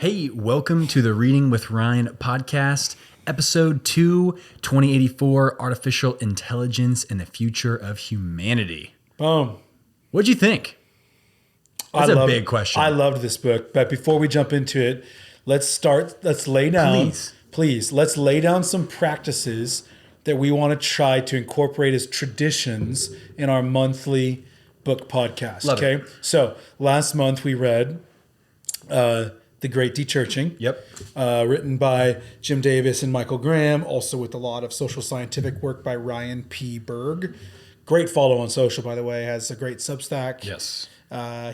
Hey, welcome to the Reading with Ryan podcast, episode 2, 2084, Artificial Intelligence and the Future of Humanity. Boom. What'd you think? That's a big question. I loved this book, but before we jump into it, let's lay down. Please, let's lay down some practices that we want to try to incorporate as traditions in our monthly book podcast. Love okay. it. So last month we read The Great Dechurching. Yep. Written by Jim Davis and Michael Graham, also with a lot of social scientific work by Ryan P. Berg. Great follow on social, by the way. Has a great Substack. Yes.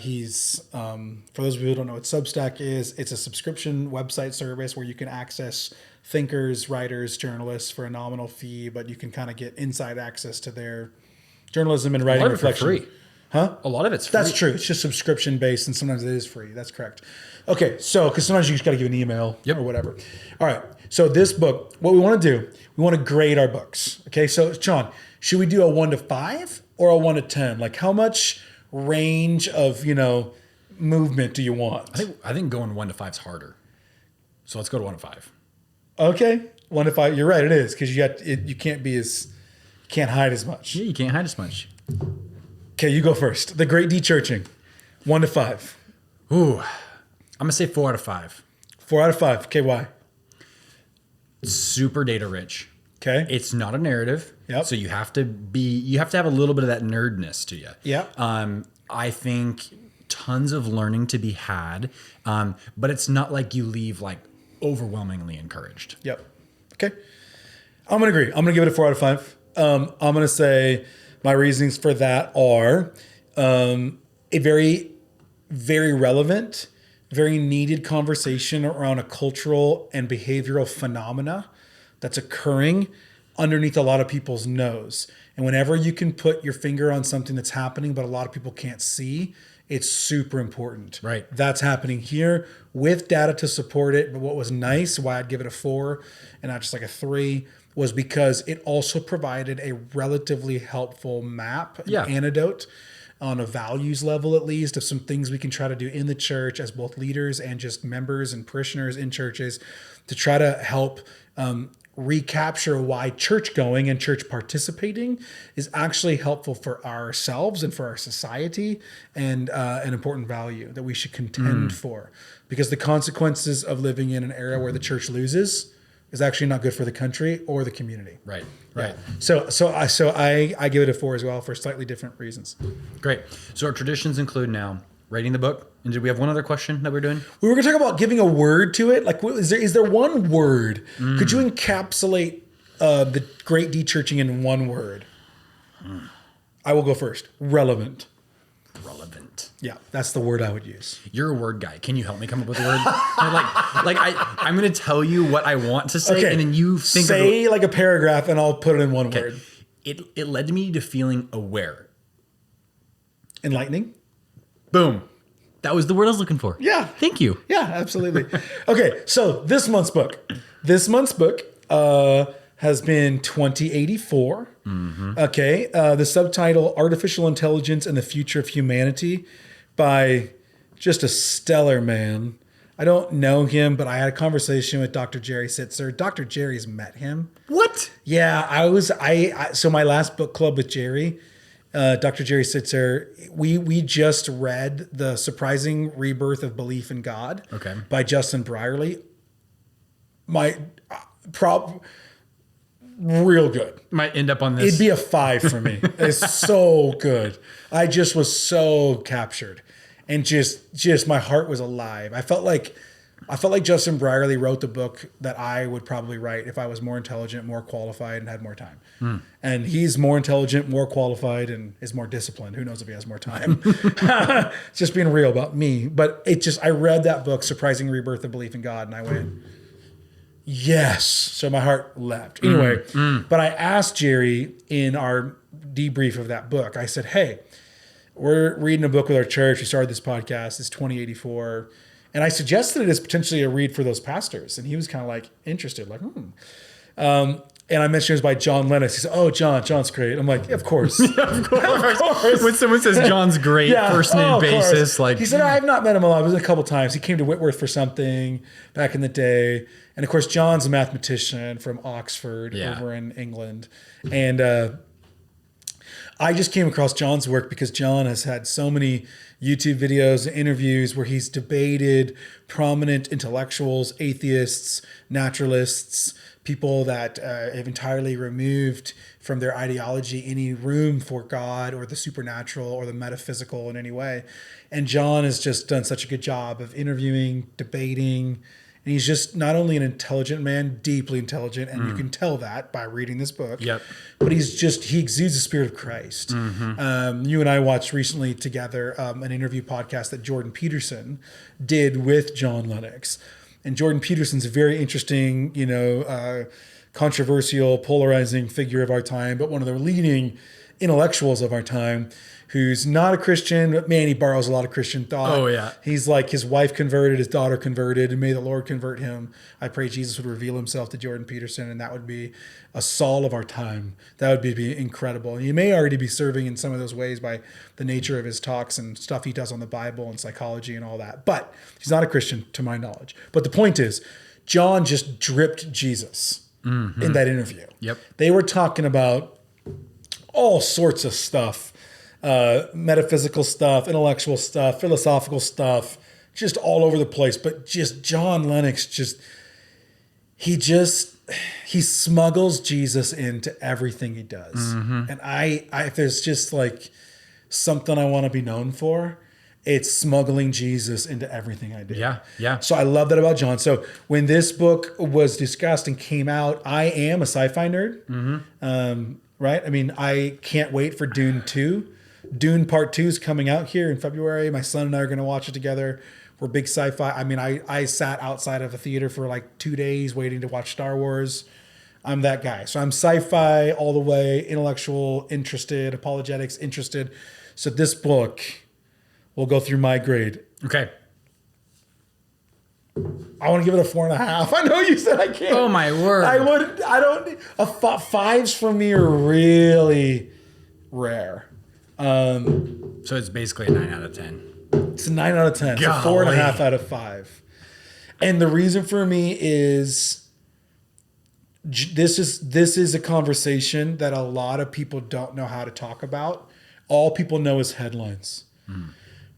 He's, for those of you who don't know what Substack is, it's a subscription website service where you can access thinkers, writers, journalists for a nominal fee, but you can kind of get inside access to their journalism and writing reflection. A lot of it for free. Huh? A lot of it's free. That's true. It's just subscription based, and sometimes it is free. That's correct. Okay, so because sometimes you just got to give an email or whatever. All right. So this book, what we want to do, we want to grade our books. Okay. So John, should we do a 1 to 5 or a 1 to 10? Like how much range of movement do you want? I think going 1 to 5 is harder. So let's go to 1 to 5. Okay, 1 to 5. You're right. It is because you can't hide as much. Yeah, you can't hide as much. Okay, you go first. The Great Dechurching, 1 to 5. Ooh, I'm gonna say 4 out of 5. 4 out of 5. Okay, why? Super data rich. Okay, It's not a narrative. Yep. So you have to have a little bit of that nerdness to you. Yep. I think tons of learning to be had, but it's not like you leave like overwhelmingly encouraged. Yep. Okay. I'm going to agree. I'm going to give it a 4 out of 5. I'm going to say my reasonings for that are a very, very relevant, very needed conversation around a cultural and behavioral phenomena that's occurring underneath a lot of people's nose. And whenever you can put your finger on something that's happening, but a lot of people can't see, it's super important. Right. That's happening here with data to support it. But what was nice, why I'd give it a 4 and not just like a 3, was because it also provided a relatively helpful map, an antidote on a values level, at least, of some things we can try to do in the church as both leaders and just members and parishioners in churches to try to help recapture why church going and church participating is actually helpful for ourselves and for our society, and an important value that we should contend for, because the consequences of living in an era where the church loses is actually not good for the country or the community. Right. Yeah. So I give it a 4 as well for slightly different reasons. Great. So our traditions include now rating the book. And did we have one other question that we're doing? We were going to talk about giving a word to it. Like, is there one word? Could you encapsulate the Great Dechurching in one word? I will go first. Relevant. Relevant. Yeah, that's the word I would use. You're a word guy. Can you help me come up with a word? I'm going to tell you what I want to say, and then you say like a paragraph, and I'll put it in one word. It led me to feeling aware. Enlightening. Boom. That was the word I was looking for. Yeah. Thank you. Yeah, absolutely. Okay, so this month's book. Has been 2084. Okay, the subtitle Artificial Intelligence and the Future of Humanity by just a stellar man. I don't know him, but I had a conversation with Dr. Jerry Sitzer. Dr. Jerry's met him. What? Yeah, so my last book club with Jerry, Dr. Jerry Sitzer, we just read The Surprising Rebirth of Belief in God by Justin Brierley. Real good. Might end up on this. It'd be a 5 for me. It's so good. I just was so captured, and just my heart was alive. I felt like Justin Brierley wrote the book that I would probably write if I was more intelligent, more qualified, and had more time. And he's more intelligent, more qualified, and is more disciplined. Who knows if he has more time? Just being real about me. But I read that book, Surprising Rebirth of Belief in God, and I went, yes. So my heart leapt. Anyway, but I asked Jerry in our debrief of that book, I said, hey, we're reading a book with our church. We started this podcast. It's 2084. And I suggested it as potentially a read for those pastors. And he was kind of like interested, like, And I mentioned it was by John Lennox. He said, "Oh, John's great." I'm like, "Of course, Of course. When someone says John's great, first name of course. basis, like he said, "I've not met him a lot. It was a couple times. He came to Whitworth for something back in the day." And of course, John's a mathematician from Oxford over in England, and I just came across John's work because John has had so many YouTube videos and interviews where he's debated prominent intellectuals, atheists, naturalists, people that have entirely removed from their ideology any room for God or the supernatural or the metaphysical in any way. And John has just done such a good job of interviewing, debating, and he's just not only an intelligent man, deeply intelligent, and you can tell that by reading this book. Yep. But he exudes the spirit of Christ. You and I watched recently together an interview podcast that Jordan Peterson did with John Lennox. And Jordan Peterson's a very interesting, controversial, polarizing figure of our time, but one of the leading intellectuals of our time, who's not a Christian, but man, he borrows a lot of Christian thought. Oh, yeah. He's like, his wife converted, his daughter converted, and may the Lord convert him. I pray Jesus would reveal himself to Jordan Peterson, and that would be a Saul of our time. That would be incredible. And he may already be serving in some of those ways by the nature of his talks and stuff he does on the Bible and psychology and all that. But he's not a Christian, to my knowledge. But the point is, John just dripped Jesus in that interview. Yep. They were talking about all sorts of stuff. Metaphysical stuff, intellectual stuff, philosophical stuff, just all over the place. But just John Lennox, he smuggles Jesus into everything he does. And I if there's just like something I want to be known for, it's smuggling Jesus into everything I do. Yeah. So I love that about John. So when this book was discussed and came out, I am a sci-fi nerd. Right? I mean, I can't wait for Dune 2. Dune Part 2 is coming out here in February. My son and I are going to watch it together. We're big sci-fi. I mean, I sat outside of a theater for like 2 days waiting to watch Star Wars. I'm that guy. So I'm sci-fi all the way, intellectual, interested, apologetics, interested. So this book will go through my grade. Okay. I want to give it a 4.5. I know you said I can't. Oh my word. Fives for me are really rare. So it's basically a 9 out of 10. It's a 9 out of 10. It's a 4.5 out of 5. And the reason for me is this is a conversation that a lot of people don't know how to talk about. All people know is headlines.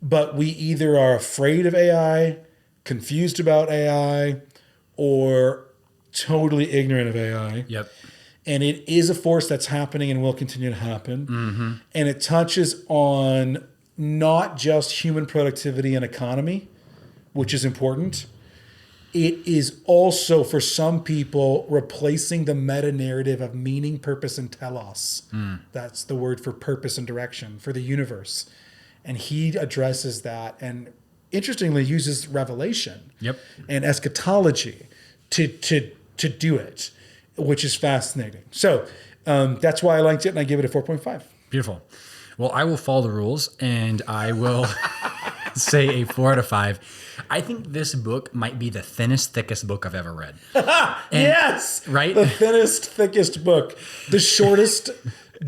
But we either are afraid of AI, confused about AI, or totally ignorant of AI. Yep. And it is a force that's happening and will continue to happen. And it touches on not just human productivity and economy, which is important. It is also, for some people, replacing the meta-narrative of meaning, purpose, and telos. That's the word for purpose and direction for the universe. And he addresses that and, interestingly, uses revelation and eschatology to do it, which is fascinating. So that's why I liked it, and I give it a 4.5. Beautiful. Well, I will follow the rules, and I will say a 4 out of 5. I think this book might be the thinnest, thickest book I've ever read. Yes! Right? The thinnest, thickest book. The shortest,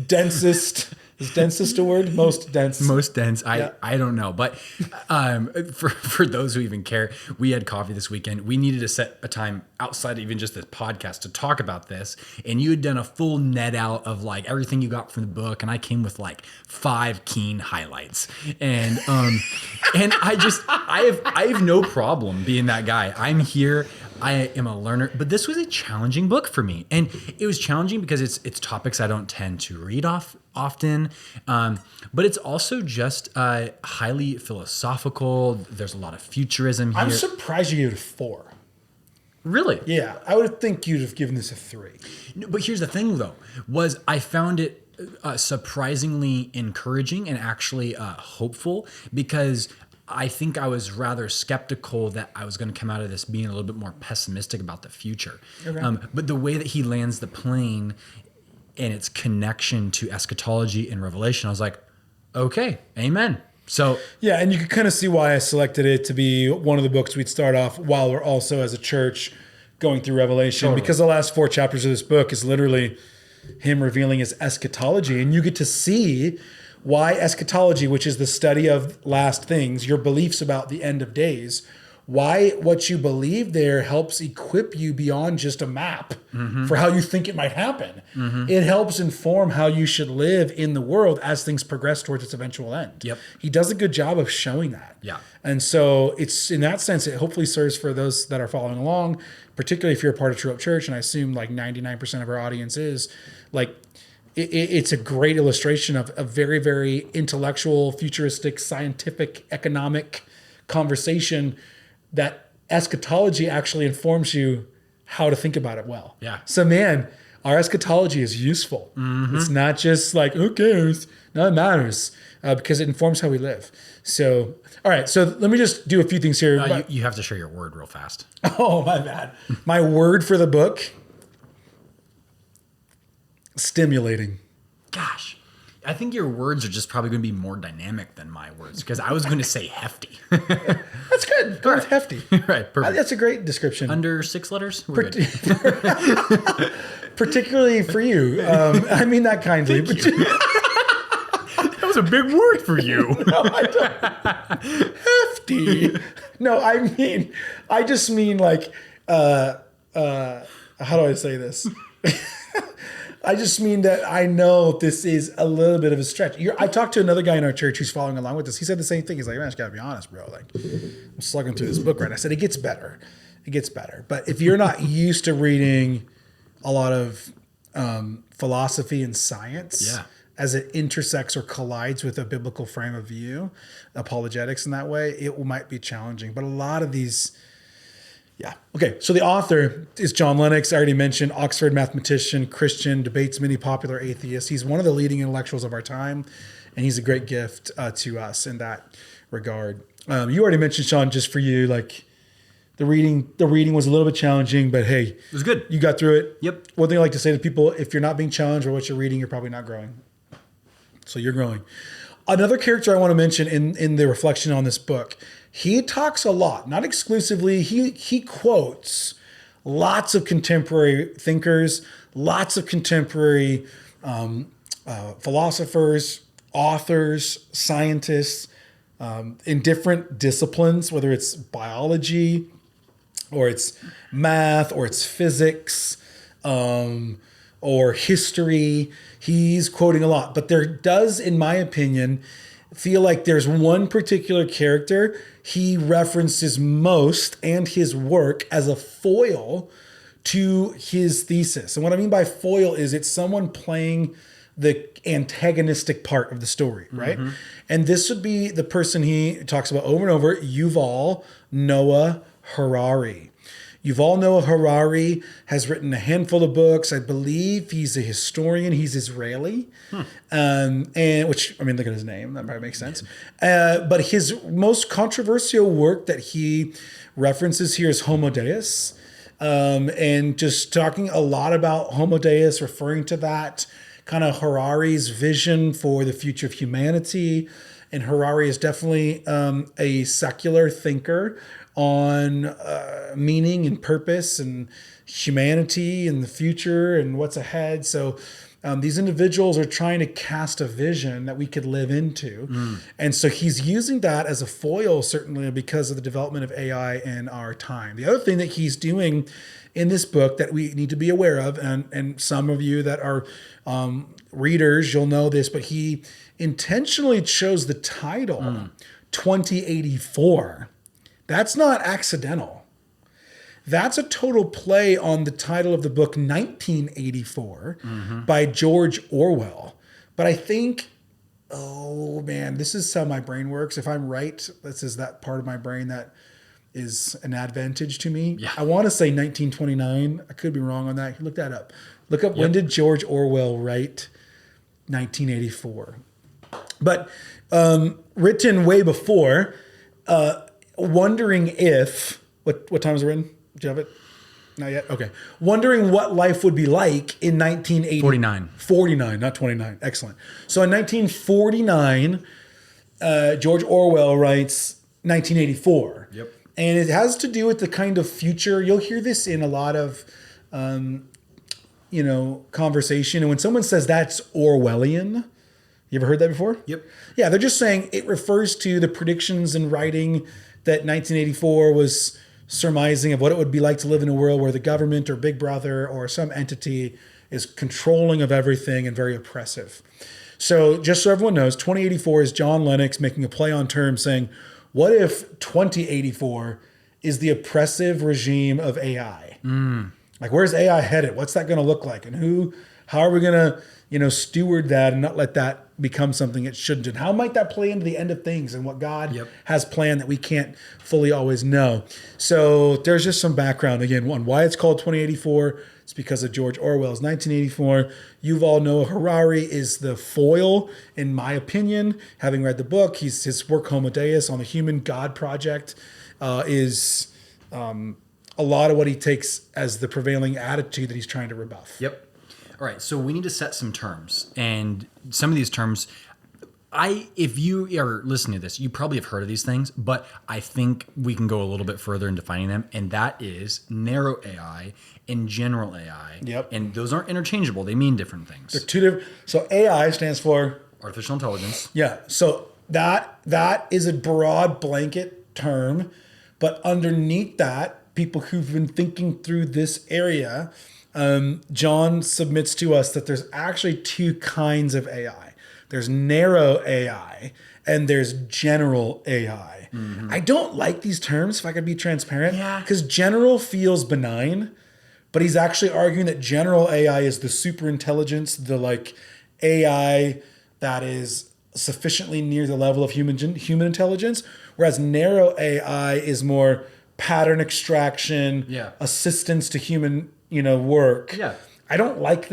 densest... Is densest a word? Most dense. Most dense. I don't know. But for those who even care, we had coffee this weekend. We needed to set a time outside of even just this podcast to talk about this. And you had done a full net out of like everything you got from the book. And I came with like 5 keen highlights. And I have no problem being that guy. I'm here. I am a learner, but this was a challenging book for me. And it was challenging because it's topics I don't tend to read often. But it's also just highly philosophical. There's a lot of futurism here. I'm surprised you gave it a 4. Really? Yeah, I would think you'd have given this a 3. No, but here's the thing, though, was I found it surprisingly encouraging and actually hopeful, because I think I was rather skeptical that I was going to come out of this being a little bit more pessimistic about the future. Okay. But the way that he lands the plane and its connection to eschatology and Revelation, I was like, okay, amen. So yeah, and you can kind of see why I selected it to be one of the books we'd start off while we're also as a church going through Revelation, because the last 4 chapters of this book is literally him revealing his eschatology. And you get to see why eschatology, which is the study of last things, your beliefs about the end of days, why what you believe there helps equip you beyond just a map for how you think it might happen. It helps inform how you should live in the world as things progress towards its eventual end. Yep. He does a good job of showing that. Yeah. And so it's, in that sense, it hopefully serves for those that are following along, particularly if you're a part of True Hope Church, and I assume like 99% of our audience is, like, it's a great illustration of a very, very intellectual, futuristic, scientific, economic conversation that eschatology actually informs you how to think about it well. Yeah. So, man, our eschatology is useful. It's not just like, who cares? No, it matters because it informs how we live. So, all right. So let me just do a few things here. You have to share your word real fast. Oh, my bad. My word for the book, stimulating. Gosh, I think your words are just probably going to be more dynamic than my words, because I was going to say hefty. That's good. Go with hefty. Right, perfect. That's a great description. Under 6 letters? We're good. Particularly for you. I mean that kindly. But That was a big word for you. no, I don't. Hefty. No, I just mean like, how do I say this? I just mean that I know this is a little bit of a stretch. I talked to another guy in our church who's following along with us. He said the same thing. He's like, man, I just gotta be honest, bro. Like, I'm slugging through this book, right? I said, it gets better. It gets better. But if you're not used to reading a lot of philosophy and science as it intersects or collides with a biblical frame of view, apologetics in that way, it might be challenging. But a lot of these... Yeah. Okay. So the author is John Lennox. I already mentioned, Oxford mathematician, Christian, debates many popular atheists. He's one of the leading intellectuals of our time, and he's a great gift to us in that regard. You already mentioned, Sean, just for you, like the reading was a little bit challenging, but hey, It was good. you got through it. Yep. One thing I like to say to people, if you're not being challenged by what you're reading, you're probably not growing. So you're growing. Another character I want to mention in the reflection on this book, he talks a lot, not exclusively. He quotes lots of contemporary thinkers, lots of contemporary philosophers, authors, scientists in different disciplines, whether it's biology or it's math or it's physics or history. He's quoting a lot, but there does, in my opinion, feel like there's one particular character he references most and his work as a foil to his thesis. And what I mean by foil is it's someone playing the antagonistic part of the story, right? And this would be the person he talks about over and over, Yuval Noah Harari. Yuval Noah Harari has written a handful of books. I believe he's a historian. He's Israeli, and which, I mean, look at his name. That probably makes sense. But his most controversial work that he references here is Homo Deus, and just talking a lot about Homo Deus, referring to that kind of Harari's vision for the future of humanity. And Harari is definitely a secular thinker on meaning and purpose and humanity and the future and what's ahead. So these individuals are trying to cast a vision that we could live into. And so he's using that as a foil, certainly because of the development of AI in our time. The other thing that he's doing in this book that we need to be aware of, and some of you that are readers, you'll know this, but he intentionally chose the title 2084. That's not accidental. That's a total play on the title of the book 1984 by George Orwell. But I think, oh man, this is how my brain works. If I'm right, this is that part of my brain that is an advantage to me. Yeah. I want to say 1929. I could be wrong on that. Look that up. Look up when did George Orwell write 1984? But written way before, wondering if, what time is it written? Do you have it? Not yet? Okay. Wondering what life would be like in 1980. 49. 49, not 29. Excellent. So in 1949, George Orwell writes 1984. Yep. And it has to do with the kind of future. You'll hear this in a lot of, conversation. And when someone says that's Orwellian, you ever heard that before? Yep. Yeah, they're just saying it refers to the predictions and writing that 1984 was surmising of what it would be like to live in a world where the government or Big Brother or some entity is controlling of everything and very oppressive. So just so everyone knows, 2084 is John Lennox making a play on terms saying, what if 2084 is the oppressive regime of AI? Like, where's AI headed? What's that going to look like? And how are we going to, steward that and not let that become something it shouldn't? And how might that play into the end of things and what God has planned that we can't fully always know? So there's just some background again on why it's called 2084. It's because of George Orwell's 1984. Yuval Noah Harari is the foil, in my opinion. Having read the book, his work Homo Deus on the Human God Project is a lot of what he takes as the prevailing attitude that he's trying to rebuff. Yep. All right, so we need to set some terms, and some of these terms, if you are listening to this, you probably have heard of these things, but I think we can go a little bit further in defining them, and that is narrow AI and general AI. Yep. And those aren't interchangeable; they mean different things. They're two different. So AI stands for artificial intelligence. Yeah. So that is a broad blanket term, but underneath that, people who've been thinking through this area. John submits to us that there's actually two kinds of AI. There's narrow AI and there's general AI. Mm-hmm. I don't like these terms, if I could be transparent, because general feels benign, but he's actually arguing that general AI is the super intelligence, the AI that is sufficiently near the level of human intelligence, whereas narrow AI is more pattern extraction, assistance to human work. Yeah. I don't like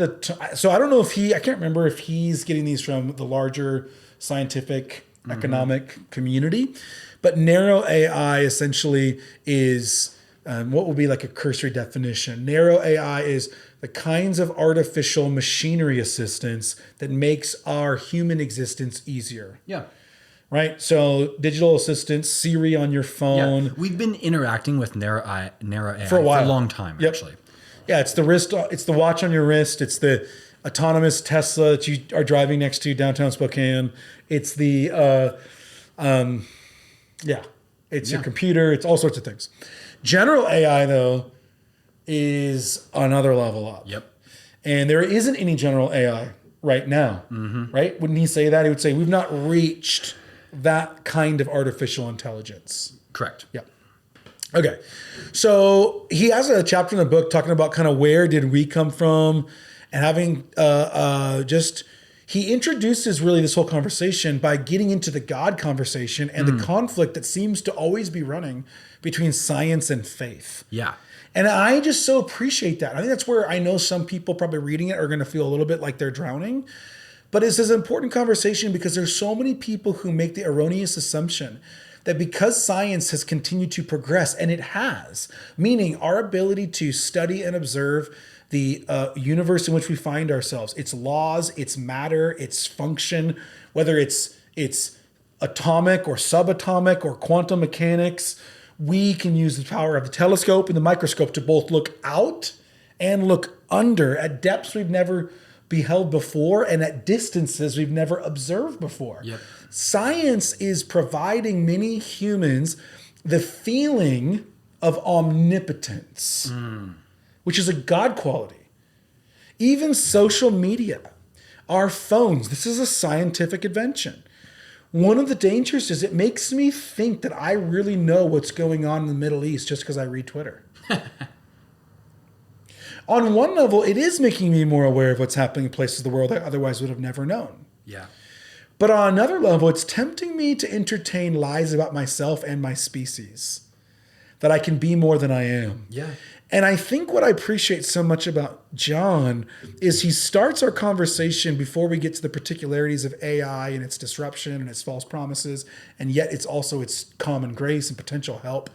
so I don't know if I can't remember if he's getting these from the larger scientific economic community, but narrow AI essentially is what would be like a cursory definition. Narrow AI is the kinds of artificial machinery assistance that makes our human existence easier. Yeah. Right? So digital assistants, Siri on your phone. Yeah. We've been interacting with narrow AI for a while. For a long time, actually. Yeah, it's the wrist. It's the watch on your wrist. It's the autonomous Tesla that you are driving next to downtown Spokane. It's the, it's your computer. It's all sorts of things. General AI though is another level up. Yep. And there isn't any general AI right now, right? Wouldn't he say that? He would say we've not reached that kind of artificial intelligence. Correct. Yeah. Okay. So he has a chapter in the book talking about kind of where did we come from and having he introduces really this whole conversation by getting into the God conversation and the conflict that seems to always be running between science and faith. Yeah. And I just so appreciate that. I think that's where I know some people probably reading it are going to feel a little bit like they're drowning. But it's this important conversation because there's so many people who make the erroneous assumption that because science has continued to progress, and it has, meaning our ability to study and observe the universe in which we find ourselves, its laws, its matter, its function, whether it's atomic or subatomic or quantum mechanics, we can use the power of the telescope and the microscope to both look out and look under at depths we've never beheld before and at distances we've never observed before. Yep. Science is providing many humans the feeling of omnipotence, which is a God quality. Even social media, our phones, this is a scientific invention. One of the dangers is it makes me think that I really know what's going on in the Middle East just because I read Twitter. On one level, it is making me more aware of what's happening in places of the world I otherwise would have never known. Yeah. But on another level, it's tempting me to entertain lies about myself and my species, that I can be more than I am. Yeah. And I think what I appreciate so much about John is he starts our conversation before we get to the particularities of AI and its disruption and its false promises, and yet it's also its common grace and potential help,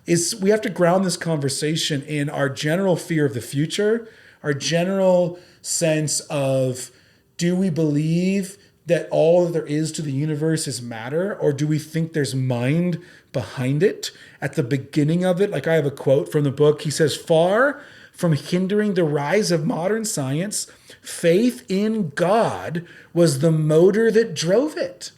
is we have to ground this conversation in our general fear of the future, our general sense of, do we believe that all that there is to the universe is matter? Or do we think there's mind behind it at the beginning of it? Like I have a quote from the book. He says, far from hindering the rise of modern science, faith in God was the motor that drove it.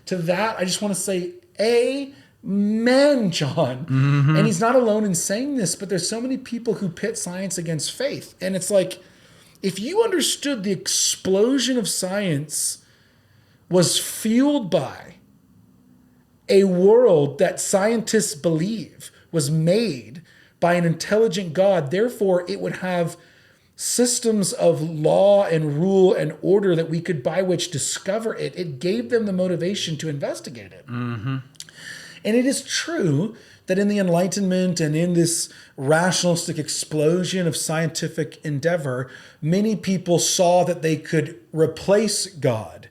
To that, I just want to say, amen, John. Mm-hmm. And he's not alone in saying this, but there's so many people who pit science against faith. And it's like, if you understood the explosion of science was fueled by a world that scientists believe was made by an intelligent God, therefore it would have systems of law and rule and order that we could by which discover it. It gave them the motivation to investigate it. Mm-hmm. And it is true that in the Enlightenment and in this rationalistic explosion of scientific endeavor, many people saw that they could replace God.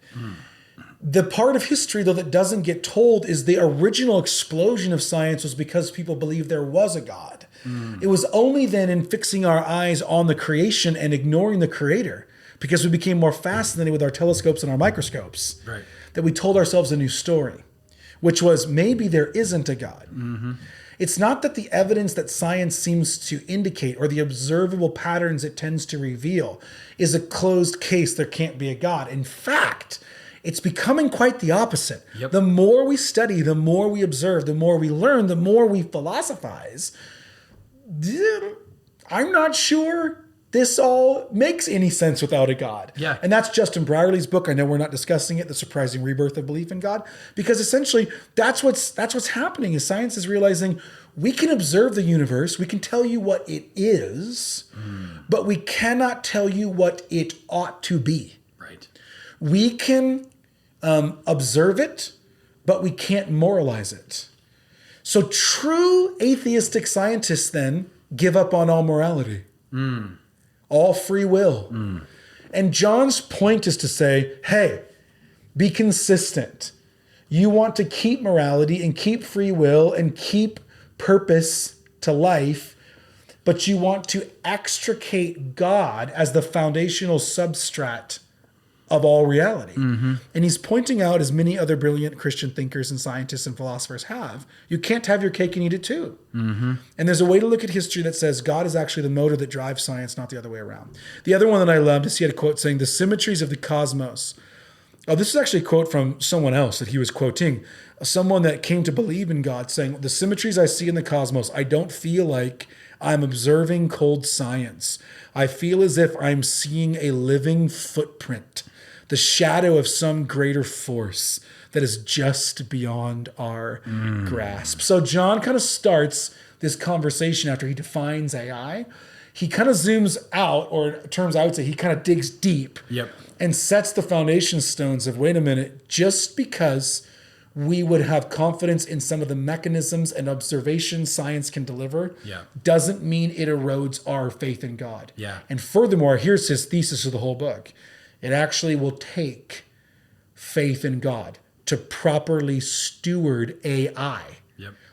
The part of history, though, that doesn't get told is the original explosion of science was because people believed there was a God. It was only then in fixing our eyes on the creation and ignoring the creator, because we became more fascinated with our telescopes and our microscopes, Right. that we told ourselves a new story, which was maybe there isn't a God. Mm-hmm. It's not that the evidence that science seems to indicate or the observable patterns it tends to reveal is a closed case, there can't be a God. In fact, it's becoming quite the opposite. Yep. The more we study, the more we observe, the more we learn, the more we philosophize. I'm not sure this all makes any sense without a God. Yeah. And that's Justin Brierley's book. I know we're not discussing it, The Surprising Rebirth of Belief in God, because essentially that's what's happening is science is realizing we can observe the universe, we can tell you what it is, but we cannot tell you what it ought to be. Right. We can observe it, but we can't moralize it. So true atheistic scientists then give up on all morality, all free will. And John's point is to say, hey, be consistent. You want to keep morality and keep free will and keep purpose to life, but you want to extricate God as the foundational substrate of all reality. And he's pointing out, as many other brilliant Christian thinkers and scientists and philosophers have, you can't have your cake and eat it too. And there's a way to look at history that says God is actually the motor that drives science, not the other way around. The other one that I loved is he had a quote saying, the symmetries of the cosmos. Oh, this is actually a quote from someone else that he was quoting, someone that came to believe in God, saying, the symmetries I see in the cosmos, I don't feel like I'm observing cold science. I feel as if I'm seeing a living footprint, the shadow of some greater force that is just beyond our grasp. So John kind of starts this conversation after he defines AI. He kind of zooms out, or in terms I would say, he kind of digs deep and sets the foundation stones of, wait a minute, just because we would have confidence in some of the mechanisms and observations science can deliver doesn't mean it erodes our faith in God. And furthermore, here's his thesis of the whole book. It actually will take faith in God to properly steward AI,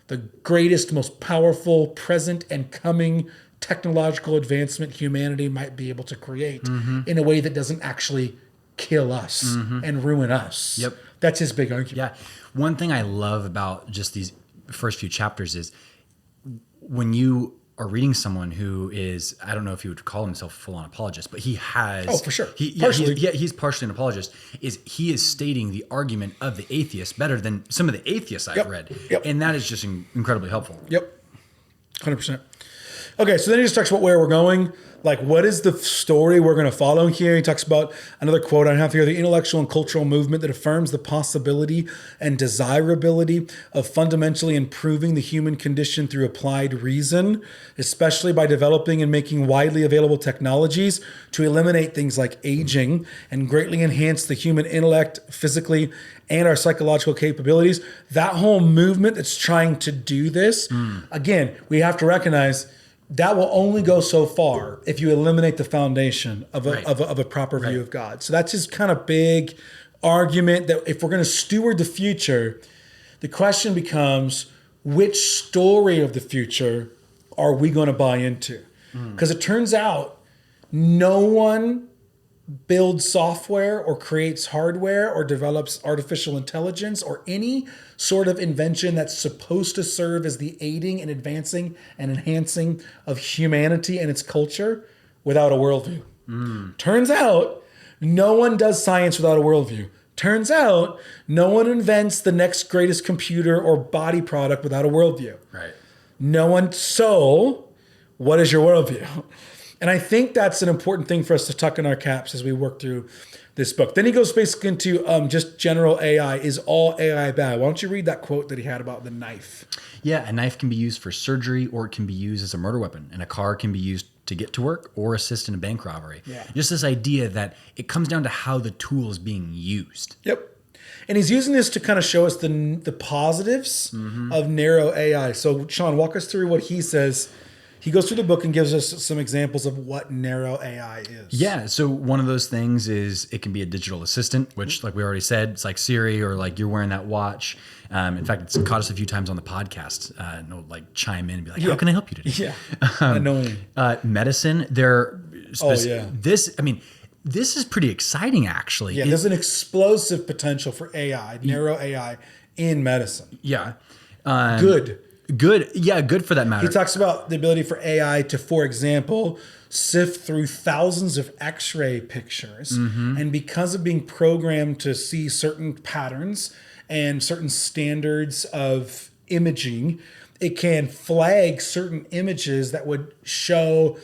the greatest, most powerful, present and coming technological advancement humanity might be able to create in a way that doesn't actually kill us and ruin us. That's his big argument. One thing I love about just these first few chapters is when you are reading someone who is, I don't know if he would call himself a full-on apologist, but he has... Oh, for sure. He's partially an apologist. He is stating the argument of the atheist better than some of the atheists I've read. And that is just incredibly helpful. 100%. Okay, so then he just talks about where we're going. Like, what is the story we're going to follow here? He talks about another quote I have here, the intellectual and cultural movement that affirms the possibility and desirability of fundamentally improving the human condition through applied reason, especially by developing and making widely available technologies to eliminate things like aging and greatly enhance the human intellect physically and our psychological capabilities. That whole movement that's trying to do this, again, we have to recognize that will only go so far if you eliminate the foundation of a proper view of God. So that's his kind of big argument that if we're going to steward the future, the question becomes, which story of the future are we going to buy into? Because it turns out no one builds software or creates hardware or develops artificial intelligence or any sort of invention that's supposed to serve as the aiding and advancing and enhancing of humanity and its culture without a worldview. Turns out no one does science without a worldview. Turns out no one invents the next greatest computer or body product without a worldview. Right. No one. So what is your worldview? And I think that's an important thing for us to tuck in our caps as we work through this book. Then he goes basically into just general AI. Is all AI bad? Why don't you read that quote that he had about the knife? Yeah, a knife can be used for surgery or it can be used as a murder weapon. And a car can be used to get to work or assist in a bank robbery. Yeah. Just this idea that it comes down to how the tool is being used. Yep. And he's using this to kind of show us the positives of narrow AI. So Sean, walk us through what he says. He goes through the book and gives us some examples of what narrow AI is. Yeah. So one of those things is it can be a digital assistant, which like we already said, it's like Siri or like you're wearing that watch. In fact, it's caught us a few times on the podcast. And it'll like chime in and be like, how can I help you today? Yeah. Annoying. Medicine, this is pretty exciting actually. Yeah, there's an explosive potential for AI, narrow AI in medicine. Yeah. Good. Good. Yeah, good for that matter. He talks about the ability for AI to, for example, sift through thousands of X-ray pictures. And because of being programmed to see certain patterns and certain standards of imaging, it can flag certain images that would show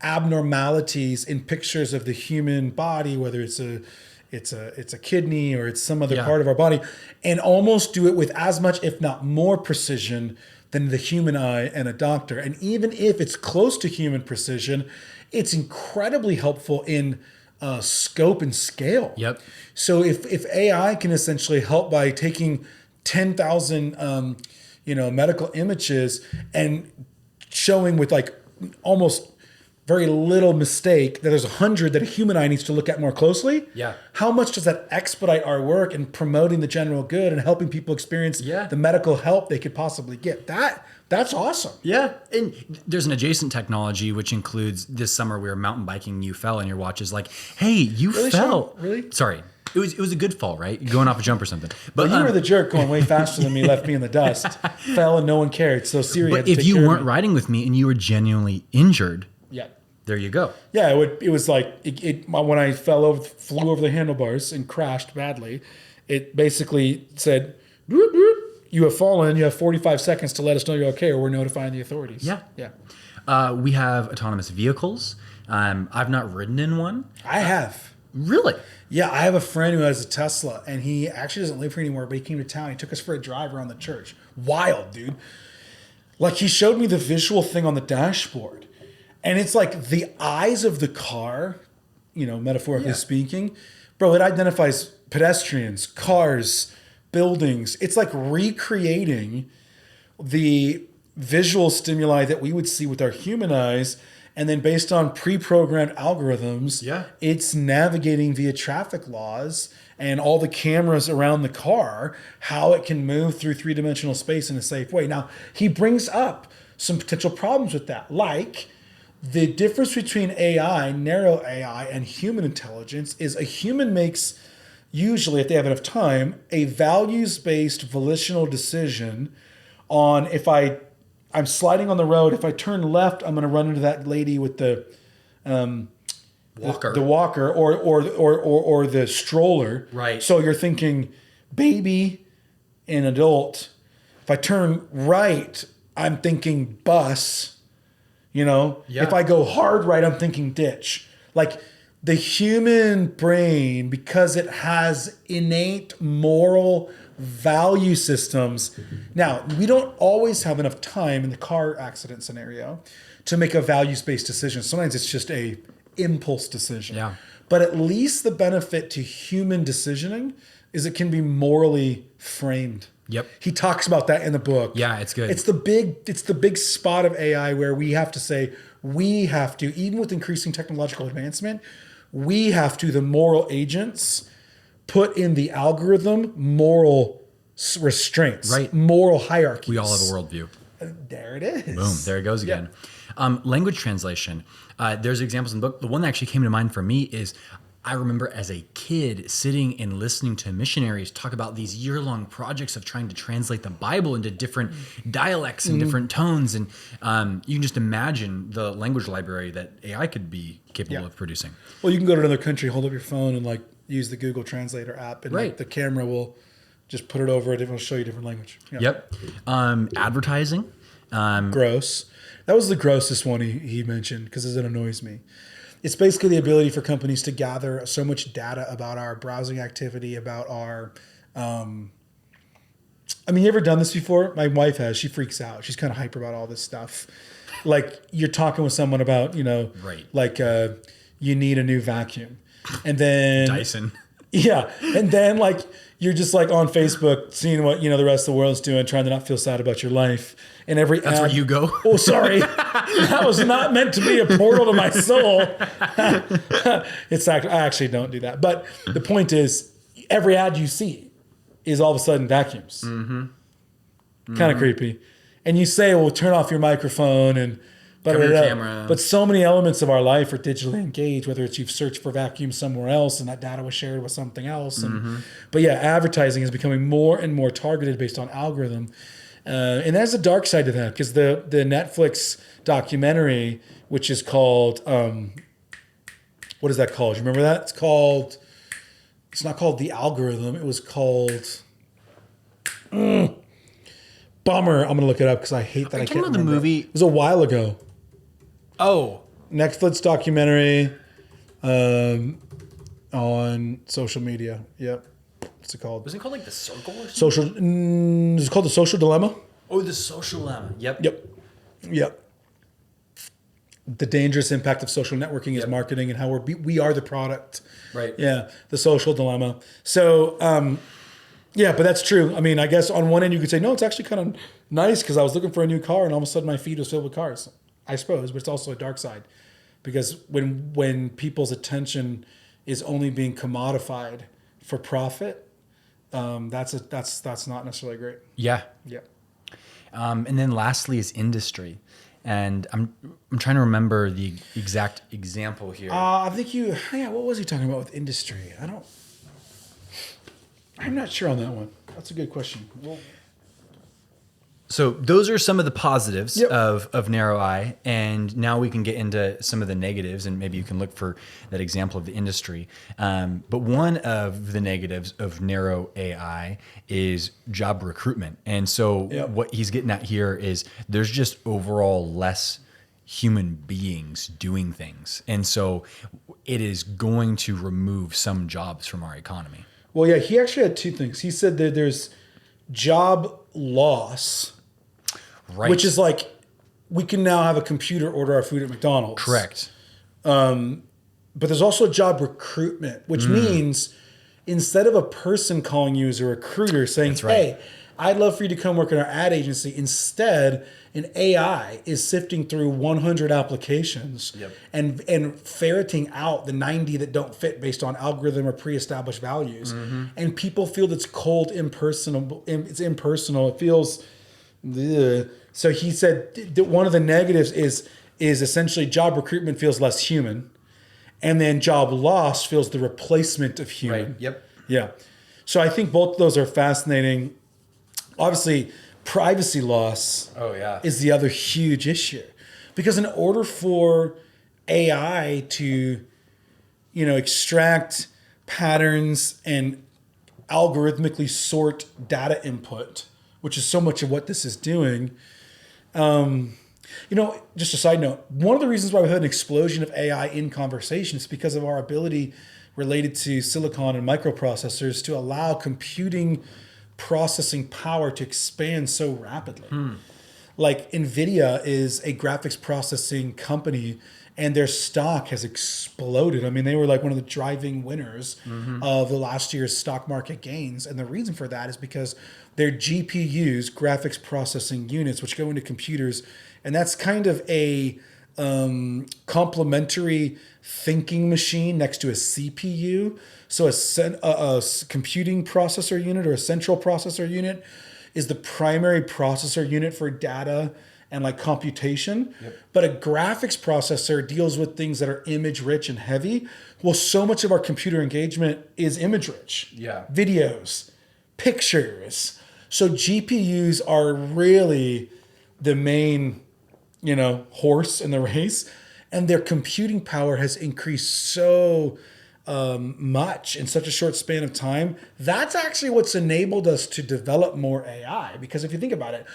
abnormalities in pictures of the human body, whether it's a kidney or it's some other part of our body, and almost do it with as much, if not more precision than the human eye and a doctor. And even if it's close to human precision, it's incredibly helpful in scope and scale. Yep. So if AI can essentially help by taking 10,000 medical images and showing with like almost very little mistake that there's 100 that a human eye needs to look at more closely. Yeah. How much does that expedite our work in promoting the general good and helping people experience the medical help they could possibly get? That's awesome. Yeah. And there's an adjacent technology, which includes this summer we were mountain biking and you fell and your watch is like, hey, you Really, fell. Sean? Really? Sorry. It was a good fall, right? You're going off a jump or something. But You were the jerk going way faster than me, left me in the dust, fell and no one cared. So Siri had but to if take you care of weren't me. riding with me and you were genuinely injured, there you go. Yeah, it was like when I flew over the handlebars and crashed badly, it basically said, "Boop, boop, you have fallen, you have 45 seconds to let us know you're okay or we're notifying the authorities." Yeah. We have autonomous vehicles. I've not ridden in one. I have. Really? Yeah, I have a friend who has a Tesla and he actually doesn't live here anymore, but he came to town. He took us for a drive around the church. Wild, dude. Like he showed me the visual thing on the dashboard. And it's like the eyes of the car, metaphorically speaking, bro, it identifies pedestrians, cars, buildings. It's like recreating the visual stimuli that we would see with our human eyes. And then based on pre-programmed algorithms, it's navigating via traffic laws and all the cameras around the car, how it can move through three-dimensional space in a safe way. Now, he brings up some potential problems with that, like the difference between AI, narrow AI, and human intelligence is a human makes, usually if they have enough time, a values-based volitional decision on if I'm sliding on the road, if I turn left, I'm going to run into that lady with the walker, the walker or the stroller. Right. So you're thinking baby and adult. If I turn right, I'm thinking bus. If I go hard right, I'm thinking ditch. Like the human brain, because it has innate moral value systems. Now, we don't always have enough time in the car accident scenario to make a values-based decision. Sometimes it's just a impulse decision. Yeah. But at least the benefit to human decisioning is it can be morally framed. Yep. He talks about that in the book. Yeah, it's good. It's the big spot of AI where we have to say, even with increasing technological advancement, the moral agents, put in the algorithm moral restraints, right? Moral hierarchies. We all have a worldview. There it is. Boom. There it goes again. Language translation. There's examples in the book. The one that actually came to mind for me is I remember as a kid sitting and listening to missionaries talk about these year-long projects of trying to translate the Bible into different dialects and different tones. And you can just imagine the language library that AI could be capable of producing. Well, you can go to another country, hold up your phone, and like use the Google Translator app, and like, Right. the camera will just put it over it. It'll show you different language. Yeah. Yep. Advertising. Gross. That was the grossest one he mentioned because it annoys me. It's basically the ability for companies to gather so much data about our browsing activity, about our. You ever done this before? My wife has. She freaks out. She's kind of hyper about all this stuff. Like you're talking with someone about, Right. like you need a new vacuum, and then Dyson. Yeah, and then like you're just like on Facebook seeing what the rest of the world's doing, trying to not feel sad about your life. And every That's where you go. Oh, sorry, that was not meant to be a portal to my soul. I actually don't do that. But the point is, every ad you see is all of a sudden vacuums. Mm-hmm. Kind of creepy. And you say, "Well, turn off your microphone and." Cover your camera. But so many elements of our life are digitally engaged, whether it's you've searched for vacuums somewhere else and that data was shared with something else. But yeah, advertising is becoming more and more targeted based on algorithm. And there's a dark side to that because the Netflix documentary, which is called, what is that called? You remember that? It's not called The Algorithm. It was called... Bummer. I'm going to look it up because I hate that I can't remember. The movie? It was a while ago. Oh. Netflix documentary on social media. Yep. What's it called? Wasn't it called like The Circle or something? Is it called The Social Dilemma? Oh, The Social Dilemma. Yep. Yep. The dangerous impact of social networking is marketing and how we are the product. Right. Yeah. The Social Dilemma. So, yeah, but that's true. I mean, I guess on one end you could say, no, it's actually kind of nice because I was looking for a new car and all of a sudden my feed was filled with cars. I suppose, but it's also a dark side because when people's attention is only being commodified for profit, that's not necessarily great. Yeah. Yeah. And then lastly is industry. And I'm trying to remember the exact example here. I think what was he talking about with industry? I'm not sure on that one. That's a good question. Well, So those are some of the positives Yep. of narrow eye, and now we can get into some of the negatives, and maybe you can look for that example of the industry. But one of the negatives of narrow AI is job recruitment, and so Yep. what he's getting at here is there's just overall less human beings doing things, and so it is going to remove some jobs from our economy. Well, yeah, he actually had two things. He said that there's job loss, Right. which is like we can now have a computer order our food at McDonald's. Correct. But there's also job recruitment, which means instead of a person calling you as a recruiter saying, That's right. hey, I'd love for you to come work in our ad agency, instead an AI is sifting through 100 applications Yep. and ferreting out the 90 that don't fit based on algorithm or pre-established values. And people feel it's cold, impersonal. It's impersonal. It feels... Ugh. So he said that one of the negatives is essentially job recruitment feels less human, and then job loss feels the replacement of human. Right. Yep. Yeah. So I think both of those are fascinating. Obviously, privacy loss Oh yeah. is the other huge issue, because in order for AI to, extract patterns and algorithmically sort data input, which is so much of what this is doing. Just a side note, one of the reasons why we've had an explosion of AI in conversation is because of our ability related to silicon and microprocessors to allow computing processing power to expand so rapidly. Like NVIDIA is a graphics processing company and their stock has exploded. I mean, they were like one of the driving winners of the last year's stock market gains. And the reason for that is because their GPUs, graphics processing units, which go into computers, and that's kind of a complementary thinking machine next to a CPU. So a computing processor unit or a central processor unit is the primary processor unit for data and like computation. But a graphics processor deals with things that are image rich and heavy. Well, so much of our computer engagement is image rich. Yeah. Videos, pictures. So GPUs are really the main, horse in the race, and their computing power has increased so much in such a short span of time. That's actually what's enabled us to develop more AI. Because if you think about it,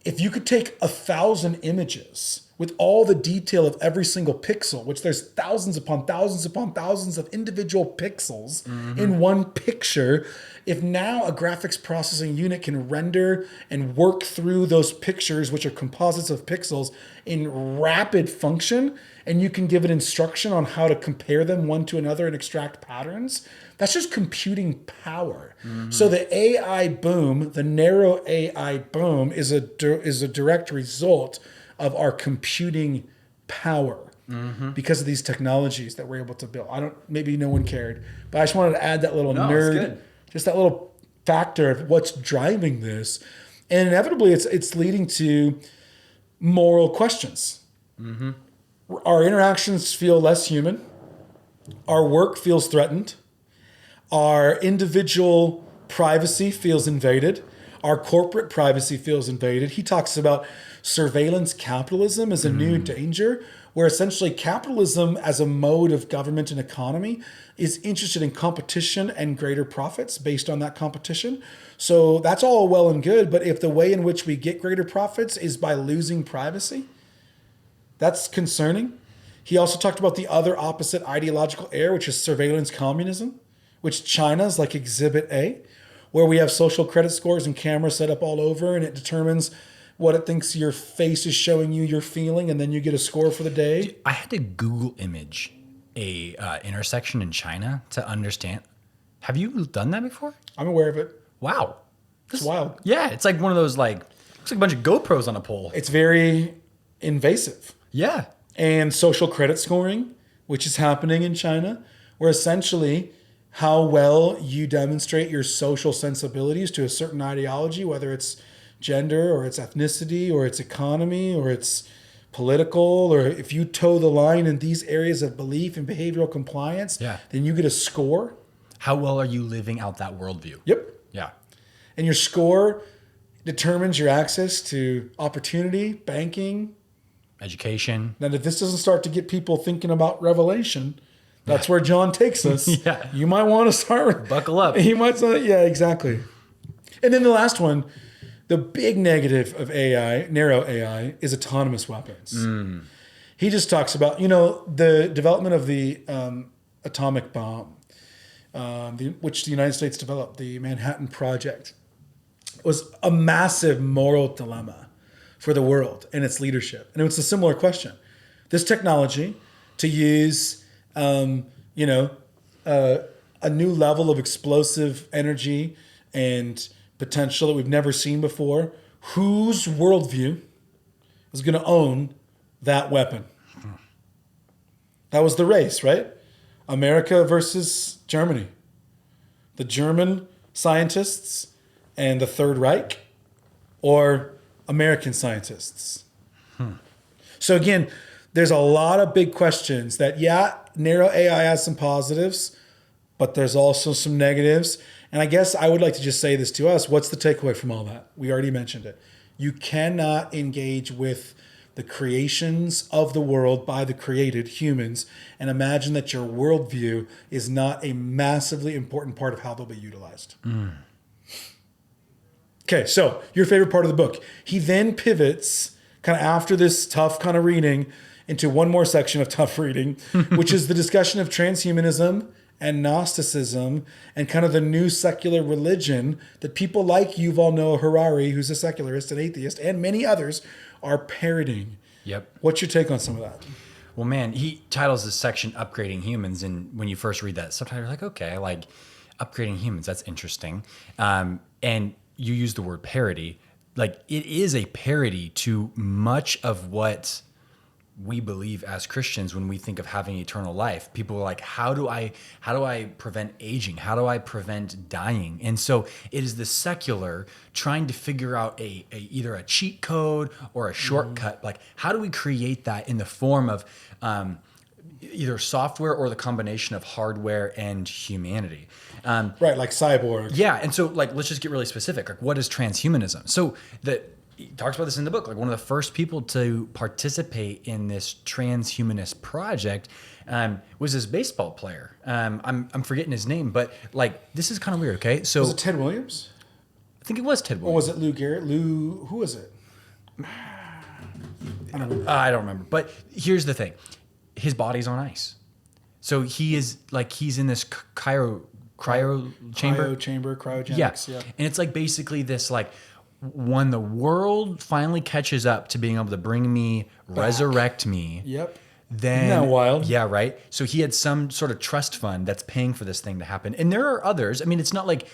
if you could take 1,000 images with all the detail of every single pixel, which there's thousands upon thousands upon thousands of individual pixels in one picture, if now a graphics processing unit can render and work through those pictures, which are composites of pixels, in rapid function, and you can give it instruction on how to compare them one to another and extract patterns, that's just computing power. So the AI boom, the narrow AI boom, is a direct result of our computing power because of these technologies that we're able to build. Maybe no one cared, but I just wanted to add that little just that little factor of what's driving this. And inevitably it's leading to moral questions. Our interactions feel less human. Our work feels threatened. Our individual privacy feels invaded. Our corporate privacy feels invaded. He talks about surveillance capitalism as a new danger, where essentially capitalism as a mode of government and economy is interested in competition and greater profits based on that competition. So that's all well and good, but if the way in which we get greater profits is by losing privacy, that's concerning. He also talked about the other opposite ideological error, which is surveillance communism, which China's like Exhibit A, where we have social credit scores and cameras set up all over, and it determines what it thinks your face is showing you you're feeling, and then you get a score for the day. I had to Google image a intersection in China to understand. Have you done that before? I'm aware of it. Wow. It's wild. Yeah, it's like one of those looks like a bunch of GoPros on a pole. It's very invasive. Yeah. And social credit scoring, which is happening in China, where essentially how well you demonstrate your social sensibilities to a certain ideology, whether it's gender or it's ethnicity or it's economy or it's political, or if you toe the line in these areas of belief and behavioral compliance, then you get a score. How well are you living out that worldview? Yep. Yeah. And your score determines your access to opportunity, banking, education. Now, if this doesn't start to get people thinking about Revelation, that's where John takes us. You might want to start. Buckle up. You might start, exactly. And then the last one, the big negative of AI, narrow AI, is autonomous weapons. He just talks about, the development of the atomic bomb, which the United States developed, the Manhattan Project, was a massive moral dilemma for the world and its leadership. And it was a similar question. This technology to use, a new level of explosive energy and potential that we've never seen before, whose worldview is going to own that weapon? That was the race, right? America versus Germany. The German scientists and the Third Reich, or American scientists. So again, there's a lot of big questions that, narrow AI has some positives, but there's also some negatives. And I guess I would like to just say this to us. What's the takeaway from all that? We already mentioned it. You cannot engage with the creations of the world by the created humans and imagine that your worldview is not a massively important part of how they'll be utilized. Okay, so your favorite part of the book. He then pivots kind of after this tough kind of reading into one more section of tough reading, which is the discussion of transhumanism and Gnosticism and kind of the new secular religion that people like Yuval Noah Harari, who's a secularist and atheist, and many others are parroting. Yep. What's your take on some of that? Well, man, he titles this section Upgrading Humans. And when you first read that, sometimes you're like, okay, like upgrading humans, that's interesting. And you use the word parody. Like, it is a parody to much of what we believe as Christians when we think of having eternal life. People are like, how do I prevent aging? How do I prevent dying? And so it is the secular trying to figure out either a cheat code or a shortcut. Like, how do we create that in the form of either software or the combination of hardware and humanity? Right, like cyborg. Yeah, and so like let's just get really specific. Like, what is transhumanism? So he talks about this in the book. Like, one of the first people to participate in this transhumanist project was this baseball player. I'm forgetting his name, but like this is kind of weird. Okay, so Was it Ted Williams? I think it was Ted Or Williams. was it Lou Garrett? Who was it? I don't remember. But here's the thing: his body's on ice, so he's in this cryo chamber. Cryogenics. Yeah. And it's like basically this like when the world finally catches up to being able to bring me, resurrect me. Yep. Then, Isn't that wild? Yeah, right. So he had some sort of trust fund that's paying for this thing to happen. And there are others. I mean, it's not like,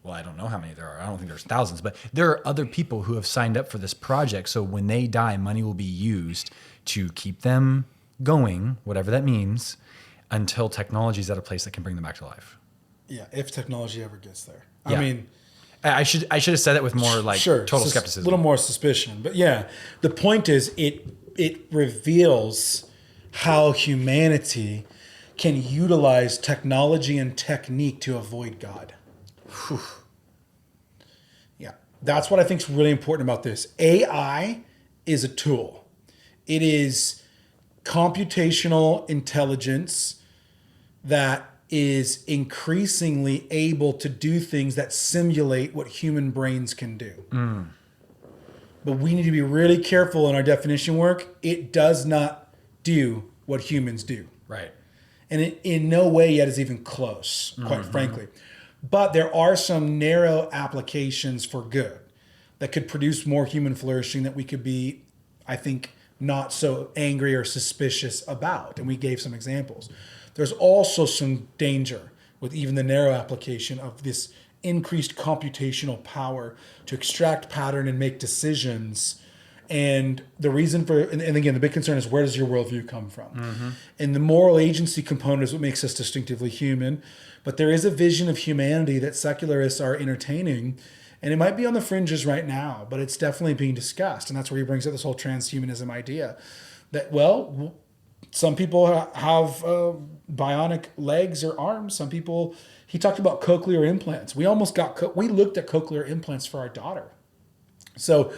well, I don't know how many there are. I don't think there's thousands, but there are other people who have signed up for this project. So when they die, money will be used to keep them going, whatever that means, until technology is at a place that can bring them back to life. Yeah, if technology ever gets there. Yeah. I mean, I should have said that with more like total skepticism. A little more suspicion. But yeah, the point is it reveals how humanity can utilize technology and technique to avoid God. Whew. Yeah, that's what I think is really important about this. AI is a tool. It is computational intelligence that is increasingly able to do things that simulate what human brains can do. But we need to be really careful in our definition work. It does not do what humans do. Right. And it in no way yet is even close, quite frankly. But there are some narrow applications for good that could produce more human flourishing that we could be, I think, not so angry or suspicious about. And we gave some examples. There's also some danger with even the narrow application of this increased computational power to extract pattern and make decisions. And the reason for, and again, the big concern is, where does your worldview come from? And the moral agency component is what makes us distinctively human. But there is a vision of humanity that secularists are entertaining. And it might be on the fringes right now, but it's definitely being discussed. And that's where he brings up this whole transhumanism idea that, well, some people have bionic legs or arms. Some people, he talked about cochlear implants. We looked at cochlear implants for our daughter. So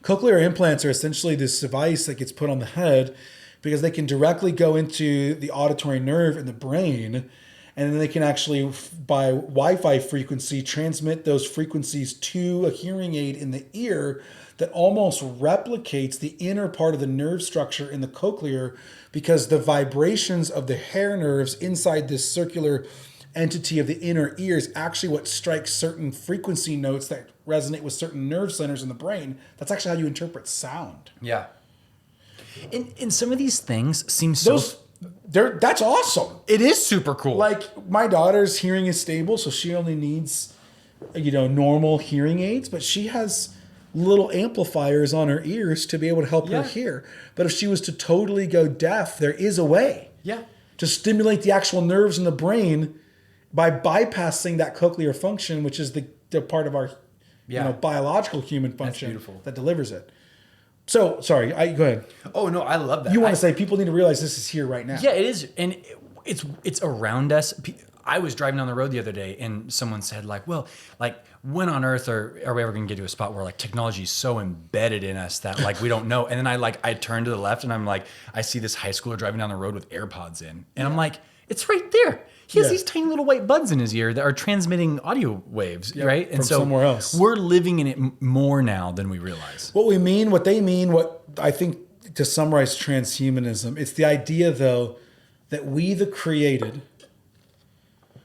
cochlear implants are essentially this device that gets put on the head because they can directly go into the auditory nerve in the brain. And then they can actually, by Wi-Fi frequency, transmit those frequencies to a hearing aid in the ear that almost replicates the inner part of the nerve structure in the cochlear, because the vibrations of the hair nerves inside this circular entity of the inner ear is actually what strikes certain frequency notes that resonate with certain nerve centers in the brain. That's actually how you interpret sound. Yeah. And some of these things seem so... That's awesome. It is super cool. Like, my daughter's hearing is stable, so she only needs, normal hearing aids, but she has little amplifiers on her ears to be able to help her hear. But if she was to totally go deaf, there is a way to stimulate the actual nerves in the brain by bypassing that cochlear function, which is the part of our biological human function that delivers it. So, sorry, go ahead. Oh, no, I love that. You want to say people need to realize this is here right now. Yeah, it is. And it's around us. I was driving down the road the other day and someone said when on earth are we ever going to get to a spot where like technology is so embedded in us that like we don't know? And then I turn to the left and I'm like, I see this high schooler driving down the road with AirPods in. And I'm like, it's right there. He has these tiny little white buds in his ear that are transmitting audio waves, right? And from so somewhere else. We're living in it more now than we realize. What I think, to summarize transhumanism, it's the idea, though, that we, the created,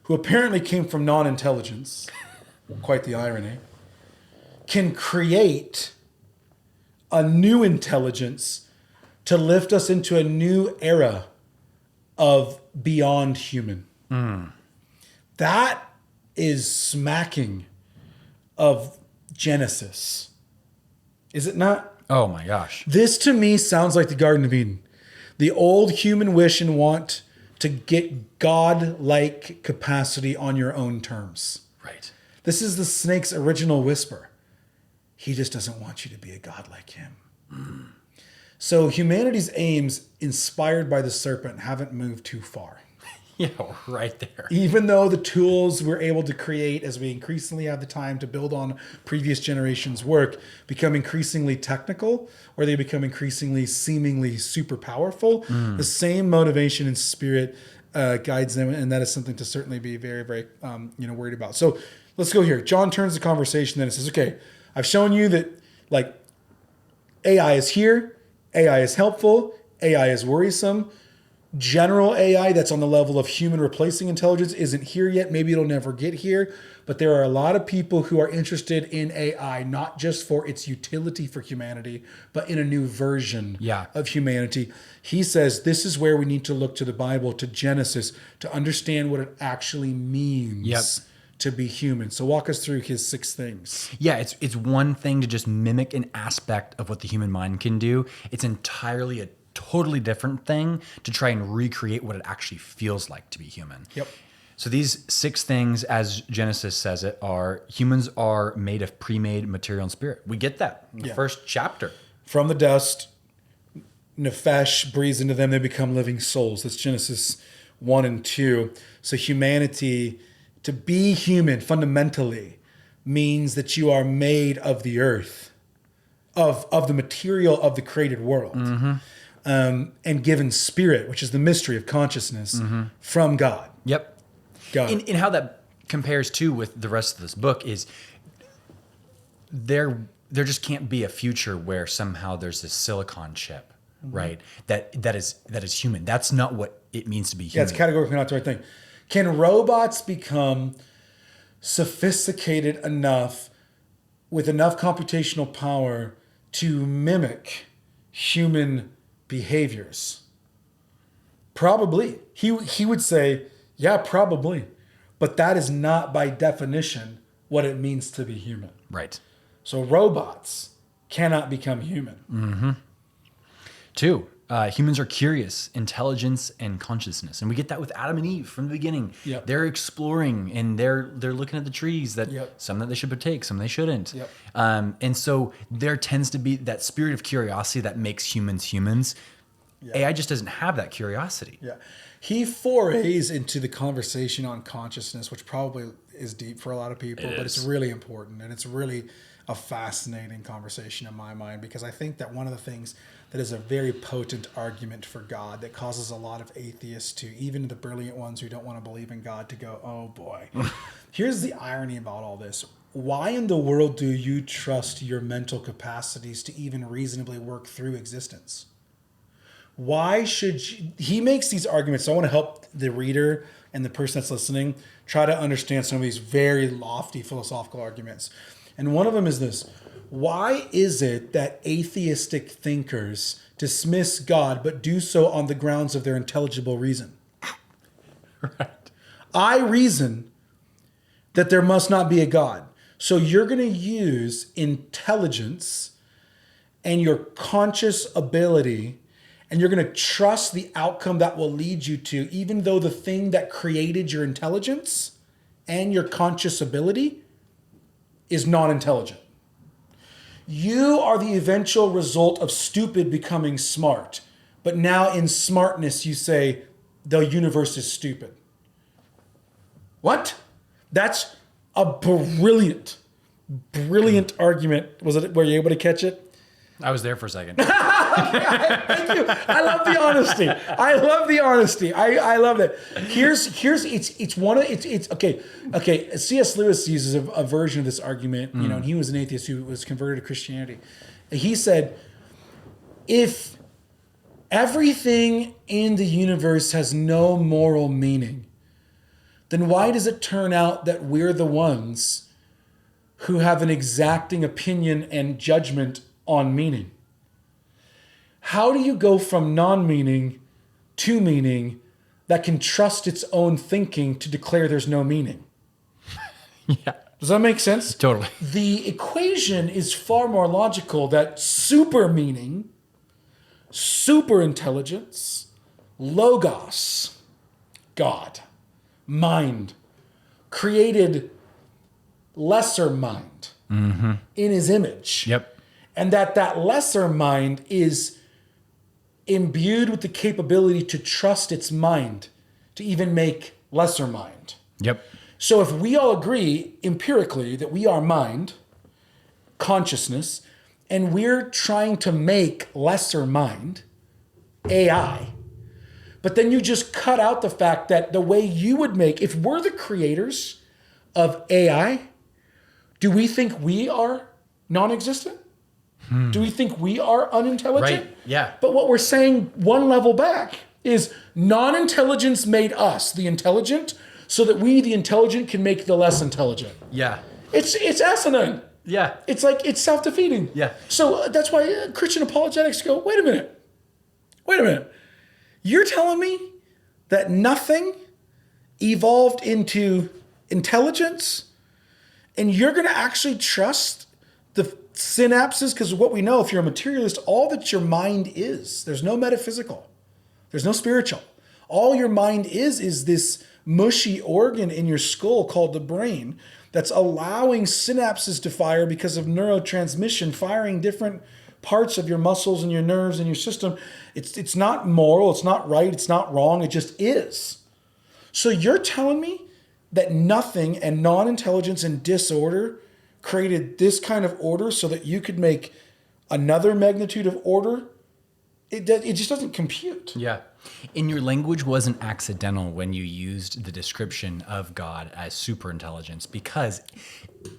who apparently came from non-intelligence, quite the irony, can create a new intelligence to lift us into a new era of beyond human. That is smacking of Genesis. Is it not? Oh my gosh. This to me sounds like the Garden of Eden. The old human wish and want to get God-like capacity on your own terms. Right. This is the snake's original whisper. He just doesn't want you to be a god like him. So humanity's aims, inspired by the serpent, haven't moved too far. Yeah, right there. Even though the tools we're able to create as we increasingly have the time to build on previous generations' work become increasingly technical, or they become increasingly seemingly super powerful, the same motivation and spirit guides them, and that is something to certainly be very, very worried about. So let's go here. John turns the conversation then and says, okay, I've shown you that like AI is here, AI is helpful, AI is worrisome. General AI that's on the level of human replacing intelligence isn't here yet. Maybe it'll never get here. But there are a lot of people who are interested in AI, not just for its utility for humanity, but in a new version of humanity. He says this is where we need to look to the Bible, to Genesis, to understand what it actually means to be human. So walk us through his 6 things. Yeah, it's one thing to just mimic an aspect of what the human mind can do. It's entirely a totally different thing to try and recreate what it actually feels like to be human. Yep. So these 6 things, as Genesis says it, are humans are made of pre-made material and spirit. We get that in the first chapter. From the dust, Nefesh breathes into them, they become living souls. That's Genesis 1 and 2. So humanity, to be human fundamentally, means that you are made of the earth, of the material of the created world. And given spirit, which is the mystery of consciousness, from God. Yep. God. And how that compares too with the rest of this book is there just can't be a future where somehow there's this silicon chip, right? That is human. That's not what it means to be human. Yeah, it's categorically not the right thing. Can robots become sophisticated enough with enough computational power to mimic human behaviors? Probably. He would say, yeah, probably. But that is not by definition what it means to be human. Right. So robots cannot become human. 2, humans are curious, intelligence, and consciousness. And we get that with Adam and Eve from the beginning. Yep. They're exploring and they're looking at the trees that some that they should partake, some they shouldn't. Yep. And so there tends to be that spirit of curiosity that makes humans. AI just doesn't have that curiosity. Yeah. He forays into the conversation on consciousness, which probably is deep for a lot of people, but it's really important. And it's really a fascinating conversation in my mind, because I think that one of the things that is a very potent argument for God that causes a lot of atheists to, even the brilliant ones who don't want to believe in God, to go, oh boy. Here's the irony about all this. Why in the world do you trust your mental capacities to even reasonably work through existence? Why should you? He makes these arguments. So I want to help the reader and the person that's listening try to understand some of these very lofty philosophical arguments. And one of them is this. Why is it that atheistic thinkers dismiss God but do so on the grounds of their intelligible reason? Right. I reason that there must not be a God. So you're going to use intelligence and your conscious ability, and you're going to trust the outcome that will lead you to, even though the thing that created your intelligence and your conscious ability is non-intelligent. You are the eventual result of stupid becoming smart. But now in smartness, you say the universe is stupid. What? That's a brilliant argument. Was it? Were you able to catch it? I was there for a second. Thank you. I love the honesty. I love that. It's okay. C.S. Lewis uses a version of this argument, and he was an atheist who was converted to Christianity. He said, if everything in the universe has no moral meaning, then why does it turn out that we're the ones who have an exacting opinion and judgment on meaning? How do you go from non-meaning to meaning that can trust its own thinking to declare there's no meaning? Yeah. Does that make sense? Totally. The equation is far more logical that super meaning, super intelligence, logos, God, mind, created lesser mind in his image. Yep. And that lesser mind is imbued with the capability to trust its mind to even make lesser mind. Yep. So if we all agree empirically that we are mind, consciousness, and we're trying to make lesser mind, AI, but then you just cut out the fact that the way you would make, if we're the creators of AI, do we think we are non-existent? Do we think we are unintelligent? Right. Yeah. But what we're saying one level back is non-intelligence made us, the intelligent, so that we, the intelligent, can make the less intelligent. Yeah. It's asinine. Yeah. It's like, it's self-defeating. Yeah. So that's why Christian apologetics go, wait a minute. You're telling me that nothing evolved into intelligence and you're going to actually trust the synapses? Because what we know, if you're a materialist, all that your mind is, there's no metaphysical, there's no spiritual. All your mind is this mushy organ in your skull called the brain that's allowing synapses to fire because of neurotransmission, firing different parts of your muscles and your nerves and your system. It's not moral, it's not right, it's not wrong, it just is. So you're telling me that nothing and non-intelligence and disorder created this kind of order so that you could make another magnitude of order? It just doesn't compute. Yeah. And your language wasn't accidental when you used the description of God as superintelligence, because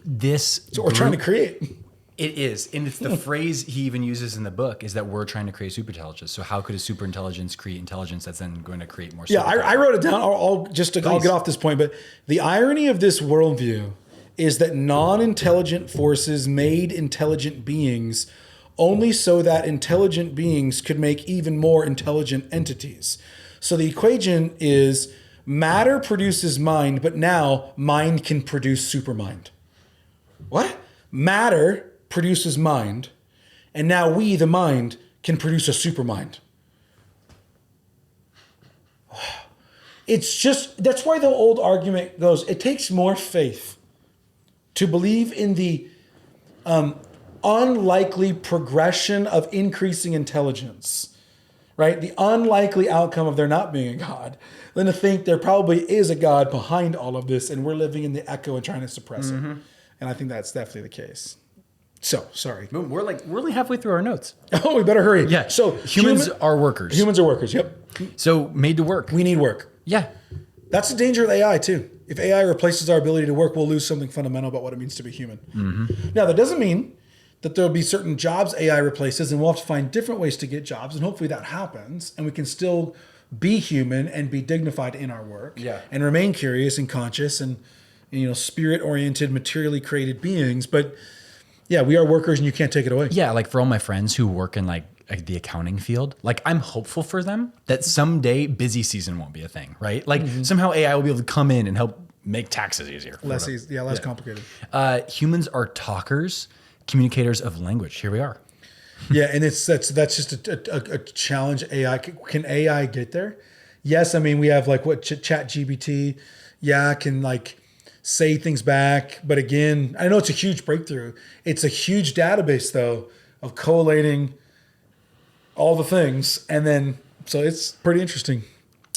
this... So we're trying to create. It is. And it's the phrase he even uses in the book is that we're trying to create superintelligence. So how could a superintelligence create intelligence that's then going to create more Yeah, I wrote it down. I'll get off this point. But the irony of this worldview is that non-intelligent forces made intelligent beings only so that intelligent beings could make even more intelligent entities. So the equation is matter produces mind, but now mind can produce supermind. What? Matter produces mind, and now we, the mind, can produce a supermind. It's just, that's why the old argument goes, it takes more faith to believe in the unlikely progression of increasing intelligence, right? The unlikely outcome of there not being a God, than to think there probably is a God behind all of this and we're living in the echo and trying to suppress it. And I think that's definitely the case. So, sorry. We're only halfway through our notes. Oh, we better hurry. Yeah. So humans are workers. Humans are workers, yep. So made to work. We need work. Yeah. That's the danger of AI too. If AI replaces our ability to work, we'll lose something fundamental about what it means to be human. Now, that doesn't mean that there'll be certain jobs AI replaces and we'll have to find different ways to get jobs. And hopefully that happens and we can still be human and be dignified in our work and remain curious and conscious and, spirit-oriented, materially created beings. But yeah, we are workers and you can't take it away. Yeah, like for all my friends who work in like the accounting field, like I'm hopeful for them that someday busy season won't be a thing, right? Like somehow AI will be able to come in and help make taxes easier. Less complicated. Humans are talkers, communicators of language. Here we are. Yeah, and that's just a challenge. AI, can AI get there? Yes, I mean we have like Chat GPT. Yeah, can like say things back, but again, I know it's a huge breakthrough. It's a huge database though of collating all the things, and then so it's pretty interesting.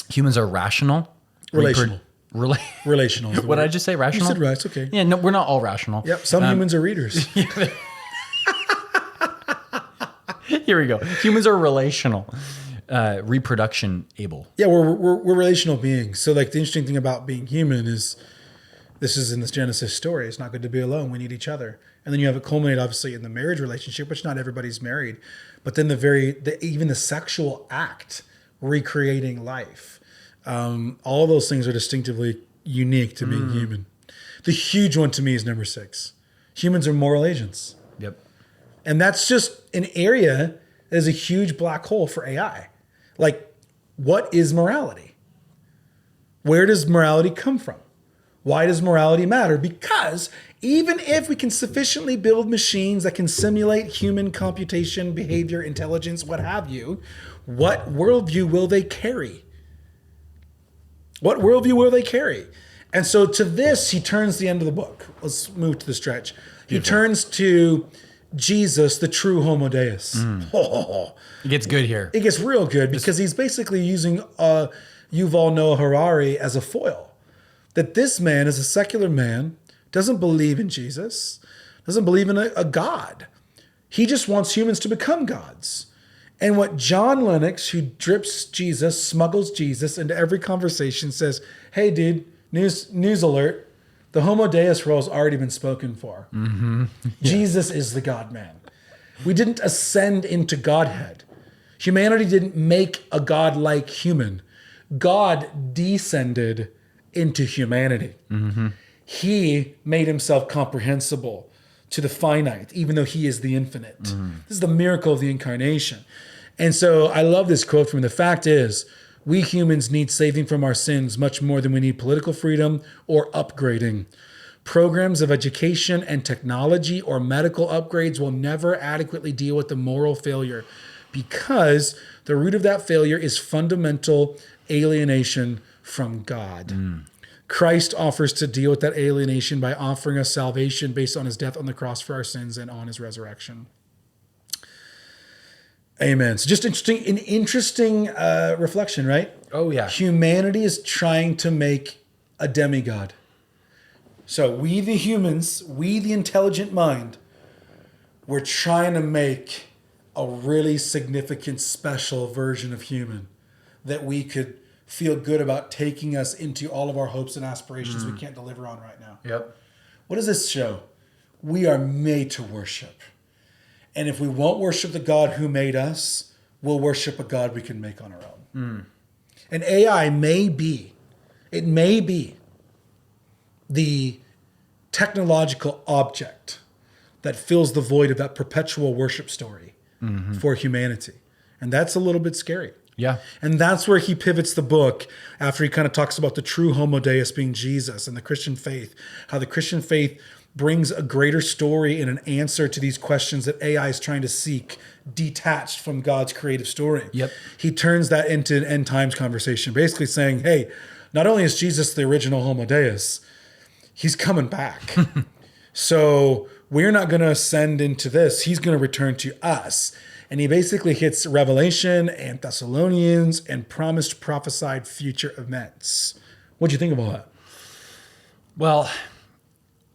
Humans are rational, relational. Relational. What did I just say? Rational. You said right. It's okay. Yeah, no, we're not all rational. Yep. Some humans are readers. Here we go. Humans are relational, reproduction able. Yeah, we're relational beings. So like the interesting thing about being human is, this is in this Genesis story. It's not good to be alone. We need each other. And then you have it culminate obviously in the marriage relationship, which not everybody's married, but then even the sexual act, recreating life. All those things are distinctively unique to being human. The huge one to me is number 6. Humans are moral agents. Yep. And that's just an area that is a huge black hole for AI. Like, what is morality? Where does morality come from? Why does morality matter? Because even if we can sufficiently build machines that can simulate human computation, behavior, intelligence, what have you, what worldview will they carry? What worldview will they carry? And so to this, he turns the end of the book. Let's move to the stretch. He turns to Jesus, the true Homo Deus. Oh, It gets good here. it gets real good because he's basically using Yuval Noah Harari as a foil. That this man is a secular man, doesn't believe in Jesus, doesn't believe in a God. He just wants humans to become gods. And what John Lennox, who drips Jesus, smuggles Jesus into every conversation, says, hey, dude, news alert. The Homo Deus role's already been spoken for. Mm-hmm. Yeah. Jesus is the God-man. We didn't ascend into Godhead. Humanity didn't make a God-like human. God descended into humanity. Mm-hmm. He made himself comprehensible to the finite, even though he is the infinite. Mm-hmm. This is the miracle of the incarnation. And so I love this quote from him. The fact is, we humans need saving from our sins much more than we need political freedom or upgrading. Programs of education and technology or medical upgrades will never adequately deal with the moral failure because the root of that failure is fundamental alienation from God. Christ offers to deal with that alienation by offering us salvation based on his death on the cross for our sins and on his resurrection. Amen. So just an interesting reflection, right? Oh, yeah. Humanity is trying to make a demigod. So we, the humans, we, the intelligent mind, we're trying to make a really significant, special version of human that we could feel good about taking us into all of our hopes and aspirations we can't deliver on right now. Yep. What does this show? We are made to worship. And if we won't worship the God who made us, we'll worship a God we can make on our own. And AI may be the technological object that fills the void of that perpetual worship story for humanity. And that's a little bit scary. Yeah. And that's where he pivots the book after he kind of talks about the true Homo Deus being Jesus and the Christian faith, how the Christian faith brings a greater story and an answer to these questions that AI is trying to seek, detached from God's creative story. Yep. He turns that into an end times conversation, basically saying, hey, not only is Jesus the original Homo Deus, he's coming back. So we're not going to ascend into this. He's going to return to us. And he basically hits Revelation and Thessalonians and promised prophesied future events. What'd you think of all that? Well,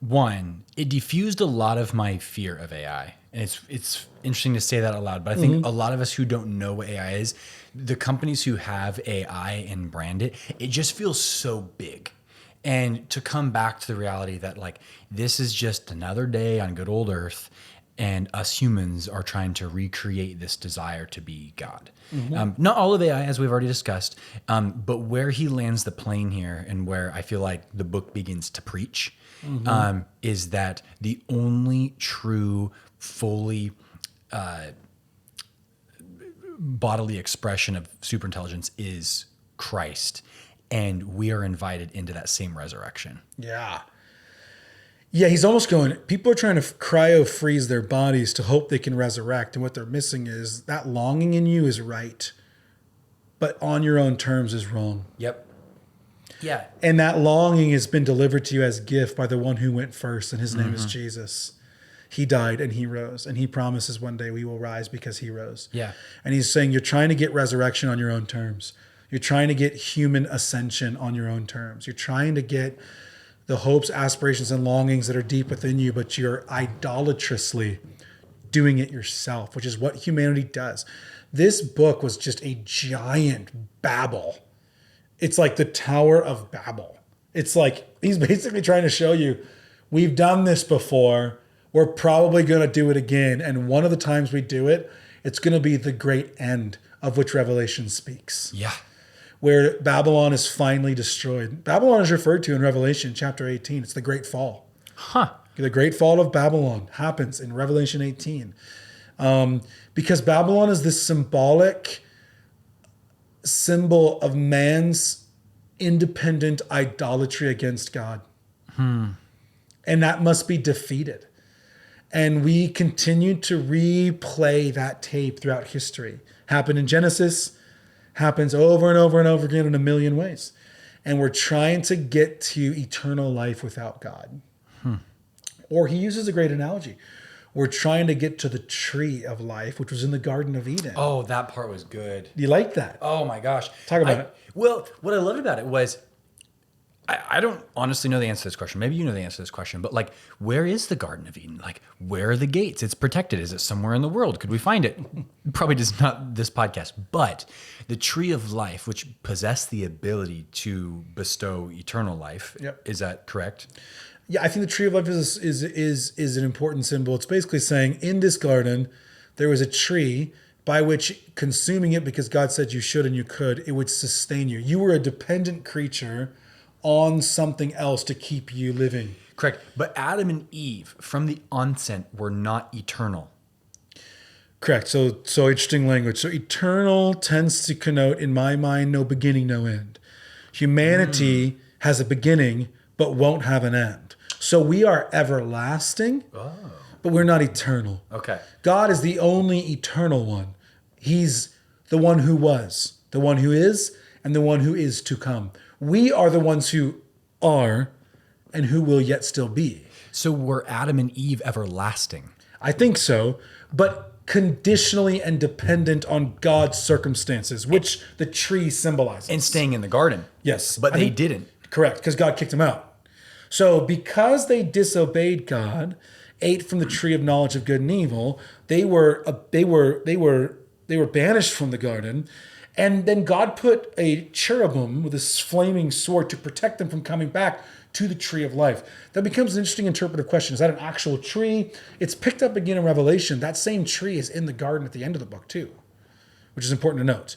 one, it diffused a lot of my fear of AI. And it's interesting to say that out loud, but I think a lot of us who don't know what AI is, the companies who have AI and brand it, it just feels so big. And to come back to the reality that like, this is just another day on good old earth, and us humans are trying to recreate this desire to be God. Not all of AI, as we've already discussed, but where he lands the plane here and where I feel like the book begins to preach is that the only true, fully bodily expression of superintelligence is Christ. And we are invited into that same resurrection. Yeah. Yeah, he's almost going, people are trying to cryo freeze their bodies to hope they can resurrect. And what they're missing is that longing in you is right, but on your own terms is wrong. Yep. Yeah. And that longing has been delivered to you as a gift by the one who went first, and his name is Jesus. He died and he rose, and he promises one day we will rise because he rose. Yeah. And he's saying you're trying to get resurrection on your own terms. You're trying to get human ascension on your own terms. You're trying to get the hopes, aspirations, and longings that are deep within you, but you're idolatrously doing it yourself, which is what humanity does. This book was just a giant Babel. It's like the Tower of Babel. It's like he's basically trying to show you, we've done this before. We're probably going to do it again. And one of the times we do it, it's going to be the great end of which Revelation speaks. Yeah. Where Babylon is finally destroyed. Babylon is referred to in Revelation chapter 18. It's the great fall. Huh. The great fall of Babylon happens in Revelation 18. Because Babylon is this symbolic symbol of man's independent idolatry against God. And that must be defeated. And we continue to replay that tape throughout history. Happened in Genesis, happens over and over and over again in a million ways. And we're trying to get to eternal life without God. Or he uses a great analogy. We're trying to get to the tree of life, which was in the Garden of Eden. Oh, that part was good. Do you like that? Oh my gosh. Talk about it. Well, what I loved about it was, I don't honestly know the answer to this question. Maybe you know the answer to this question, but like, where is the Garden of Eden? Like, where are the gates? It's protected. Is it somewhere in the world? Could we find it? Probably just not this podcast, but the tree of life, which possessed the ability to bestow eternal life. Yep. Is that correct? Yeah, I think the tree of life is an important symbol. It's basically saying in this garden, there was a tree by which consuming it because God said you should and you could, it would sustain you. You were a dependent creature on something else to keep you living. Correct. But Adam and Eve from the onset were not eternal. Correct. So interesting language. So eternal tends to connote, in my mind, no beginning, no end. Humanity has a beginning, but won't have an end. So we are everlasting, but we're not eternal. Okay. God is the only eternal one. He's the one who was, the one who is, and the one who is to come. We are the ones who are and who will yet still be. So were Adam and Eve everlasting? I think so, but conditionally and dependent on God's circumstances, which the tree symbolizes. And staying in the garden. Yes. But they didn't. Correct, because God kicked them out. So because they disobeyed God, ate from the tree of knowledge of good and evil, they were banished from the garden. And then God put a cherubim with this flaming sword to protect them from coming back to the tree of life. That becomes an interesting interpretive question. Is that an actual tree? It's picked up again in Revelation. That same tree is in the garden at the end of the book too, which is important to note.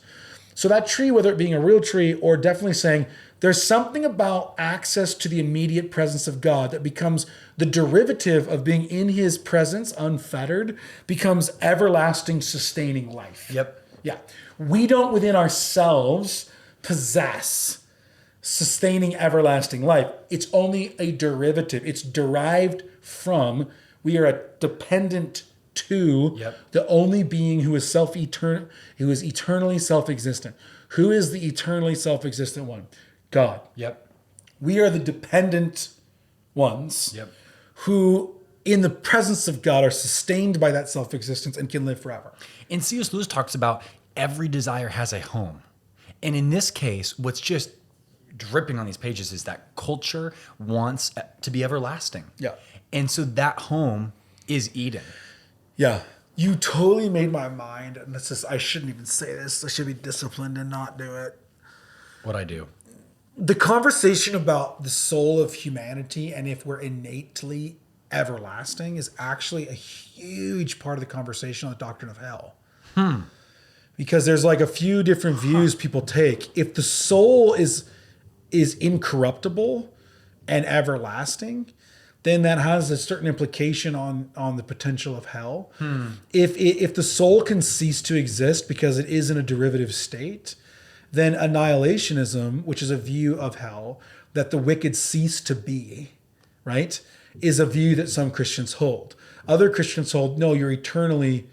So that tree, whether it being a real tree or definitely saying there's something about access to the immediate presence of God that becomes the derivative of being in his presence unfettered, becomes everlasting sustaining life. Yep. Yeah. We don't within ourselves possess sustaining everlasting life. It's only a derivative. It's derived from, we are a dependent to the only being who is who is eternally self-existent. Who is the eternally self-existent one? God. Yep. We are the dependent ones who in the presence of God are sustained by that self-existence and can live forever. And C.S. Lewis talks about every desire has a home. And in this case, what's just dripping on these pages is that culture wants to be everlasting. Yeah. And so that home is Eden. Yeah. You totally made my mind, and I shouldn't even say this. I should be disciplined and not do it. What I do. The conversation about the soul of humanity and if we're innately everlasting is actually a huge part of the conversation on the doctrine of hell. Because there's like a few different views people take. If the soul is incorruptible and everlasting, then that has a certain implication on the potential of hell. If the soul can cease to exist because it is in a derivative state, then annihilationism, which is a view of hell, that the wicked cease to be, right, is a view that some Christians hold. Other Christians hold, no, you're eternally,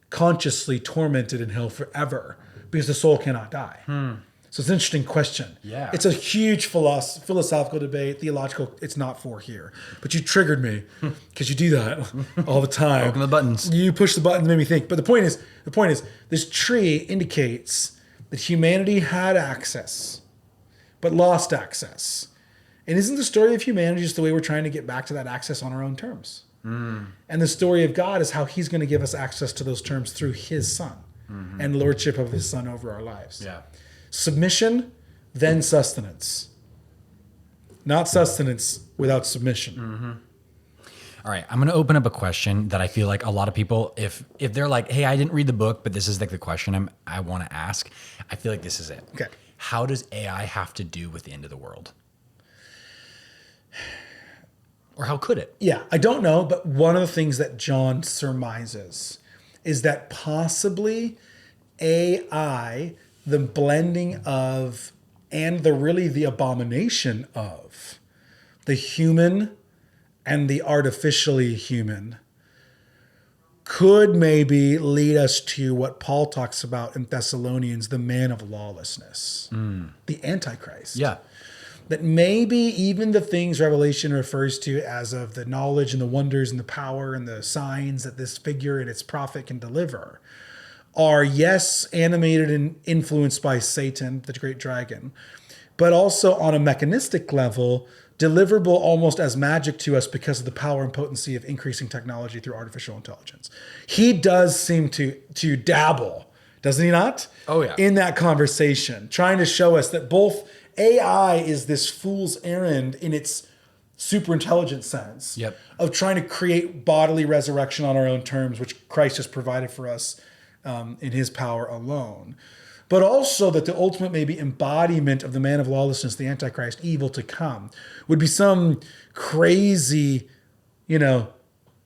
consciously tormented in hell forever because the soul cannot die. So it's an interesting question. Yeah. It's a huge philosophical debate, theological. It's not for here. But you triggered me because you do that all the time. Poking the buttons. You push the buttons, made me think. But the point is, this tree indicates that humanity had access, but lost access. And isn't the story of humanity just the way we're trying to get back to that access on our own terms? And the story of God is how he's going to give us access to those terms through his son and lordship of his son over our lives. Yeah. Submission, then sustenance. Not sustenance without submission. All right, I'm going to open up a question that I feel like a lot of people, if they're like, hey, I didn't read the book, but this is like the question I want to ask, I feel like this is it. Okay. How does AI have to do with the end of the world? Or how could it? Yeah, I don't know, but one of the things that John surmises is that possibly AI, the blending of, and the abomination of the human and the artificially human could maybe lead us to what Paul talks about in Thessalonians, the man of lawlessness, the Antichrist. Yeah. That maybe even the things Revelation refers to as of the knowledge and the wonders and the power and the signs that this figure and its prophet can deliver are, yes, animated and influenced by Satan, the great dragon, but also on a mechanistic level, deliverable almost as magic to us because of the power and potency of increasing technology through artificial intelligence. He does seem to dabble, doesn't he not? Oh, yeah. In that conversation, trying to show us that both AI is this fool's errand in its super intelligent sense of trying to create bodily resurrection on our own terms, which Christ has provided for us in his power alone. But also that the ultimate maybe embodiment of the man of lawlessness, the Antichrist, evil to come, would be some crazy,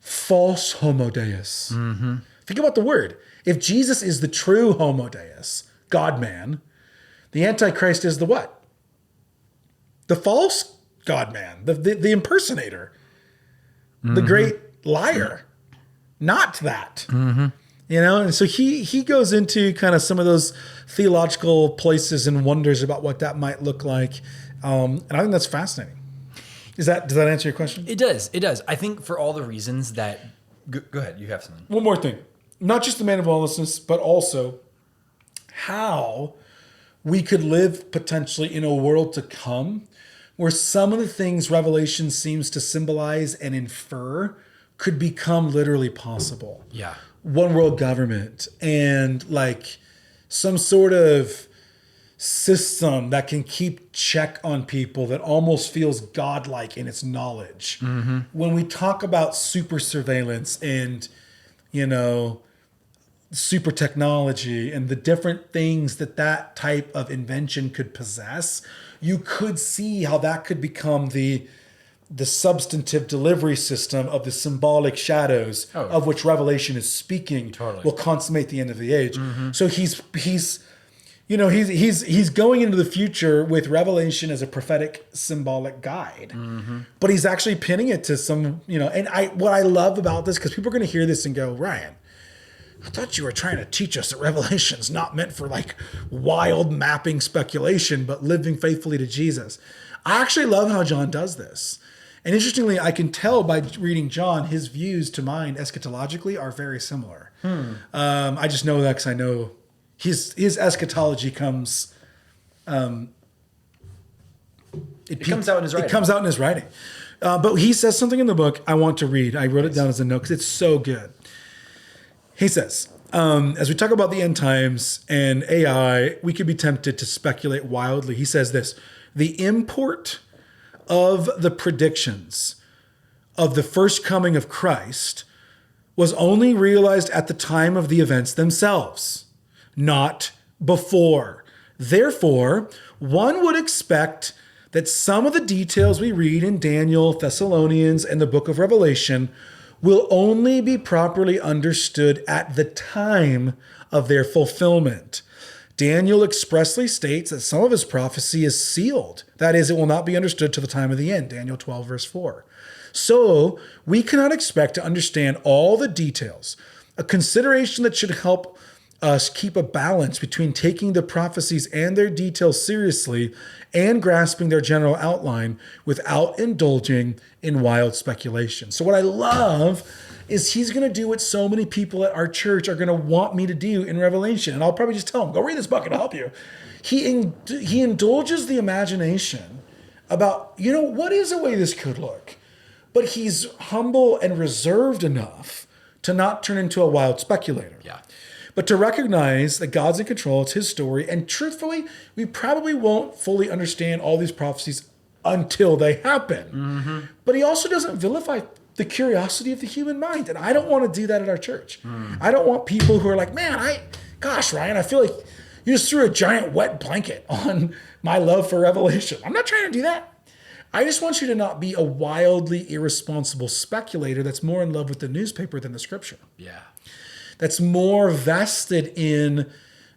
false homo deus. Mm-hmm. Think about the word. If Jesus is the true homo deus, God-man, the Antichrist is the what? The false God-man, the impersonator, the great liar. Not that. And so he goes into kind of some of those theological places and wonders about what that might look like. And I think that's fascinating. Does that answer your question? It does. It does. I think for all the reasons that... Go ahead. You have something. One more thing. Not just the man of lawlessness, but also how we could live potentially in a world to come where some of the things Revelation seems to symbolize and infer could become literally possible. Yeah. One world government and like some sort of system that can keep check on people that almost feels godlike in its knowledge. Mm-hmm. When we talk about super surveillance and, super technology and the different things that type of invention could possess, you could see how that could become the substantive delivery system of the symbolic shadows of which Revelation is speaking will consummate the end of the age. Mm-hmm. So he's going into the future with Revelation as a prophetic symbolic guide, but he's actually pinning it to some, and what I love about this, because people are going to hear this and go, Ryan, I thought you were trying to teach us that Revelation's not meant for like wild mapping speculation, but living faithfully to Jesus. I actually love how John does this. And interestingly, I can tell by reading John, his views to mine eschatologically are very similar. I just know that because I know his eschatology comes... it comes out in his writing. It comes out in his writing. But he says something in the book I want to read. I wrote it down as a note because it's so good. He says, as we talk about the end times and AI, we could be tempted to speculate wildly. He says this: the import of the predictions of the first coming of Christ was only realized at the time of the events themselves, not before. Therefore, one would expect that some of the details we read in Daniel, Thessalonians, and the book of Revelation will only be properly understood at the time of their fulfillment. Daniel expressly states that some of his prophecy is sealed. That is, it will not be understood till the time of the end. Daniel 12, verse 4. So we cannot expect to understand all the details. A consideration that should help us keep a balance between taking the prophecies and their details seriously and grasping their general outline without indulging in wild speculation. So what I love is he's going to do what so many people at our church are going to want me to do in Revelation. And I'll probably just tell him, go read this book and I'll help you. He indulges the imagination about, what is a way this could look? But he's humble and reserved enough to not turn into a wild speculator. Yeah. But to recognize that God's in control, it's his story. And truthfully, we probably won't fully understand all these prophecies until they happen. Mm-hmm. But he also doesn't vilify the curiosity of the human mind. And I don't want to do that at our church. I don't want people who are like, man, Ryan, I feel like you just threw a giant wet blanket on my love for Revelation. I'm not trying to do that. I just want you to not be a wildly irresponsible speculator that's more in love with the newspaper than the scripture. Yeah. That's more vested in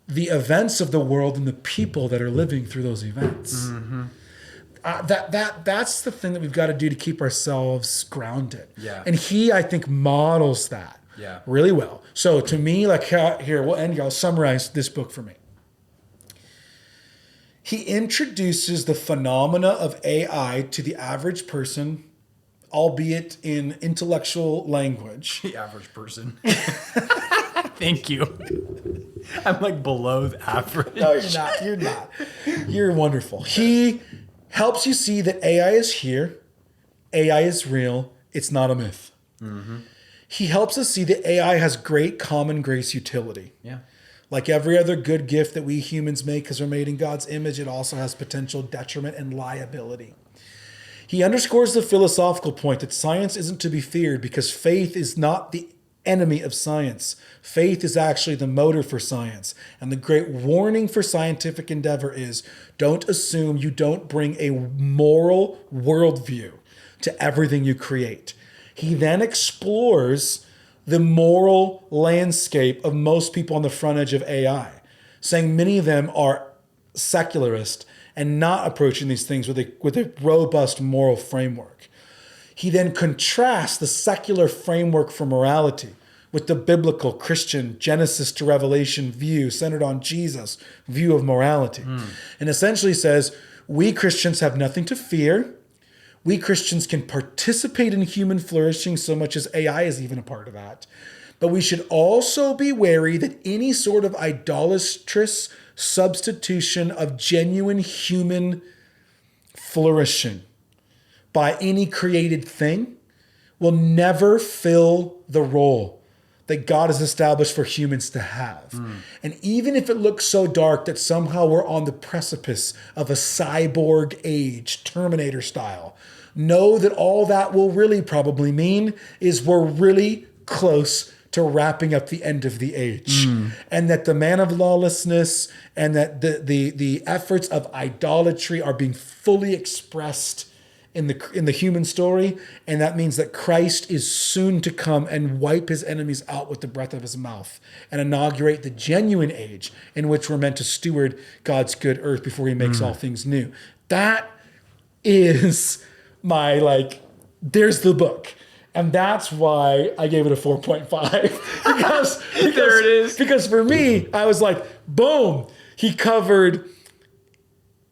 the events of the world and the people that are living through those events. Mm-hmm. That's the thing that we've got to do to keep ourselves grounded. Yeah. And he, I think, models that really well. So to me, like here, we'll end here. I'll summarize this book for me. He introduces the phenomena of AI to the average person, albeit in intellectual language. The average person. Thank you. I'm like below the average. No, you're not. You're not. You're wonderful. He helps you see that AI is here. AI is real. It's not a myth. Mm-hmm. He helps us see that AI has great common grace utility. Yeah. Like every other good gift that we humans make because we're made in God's image, it also has potential detriment and liability. He underscores the philosophical point that science isn't to be feared because faith is not the enemy of science. Faith is actually the motor for science. And the great warning for scientific endeavor is don't assume you don't bring a moral worldview to everything you create. He then explores the moral landscape of most people on the front edge of AI, saying many of them are secularist and not approaching these things with a robust moral framework. He then contrasts the secular framework for morality with the biblical Christian Genesis to Revelation view centered on Jesus view of morality. And essentially says, we Christians have nothing to fear. We Christians can participate in human flourishing so much as AI is even a part of that. But we should also be wary that any sort of idolatrous substitution of genuine human flourishing by any created thing will never fill the role that God has established for humans to have. And even if it looks so dark that somehow we're on the precipice of a cyborg age, Terminator style, know that all that will really probably mean is we're really close to wrapping up the end of the age. And that the man of lawlessness and that the efforts of idolatry are being fully expressed in the human story. And that means that Christ is soon to come and wipe his enemies out with the breath of his mouth and inaugurate the genuine age in which we're meant to steward God's good earth before he makes all things new. That is there's the book. And that's why I gave it a 4.5 because there it is. Because for me, I was like, boom, he covered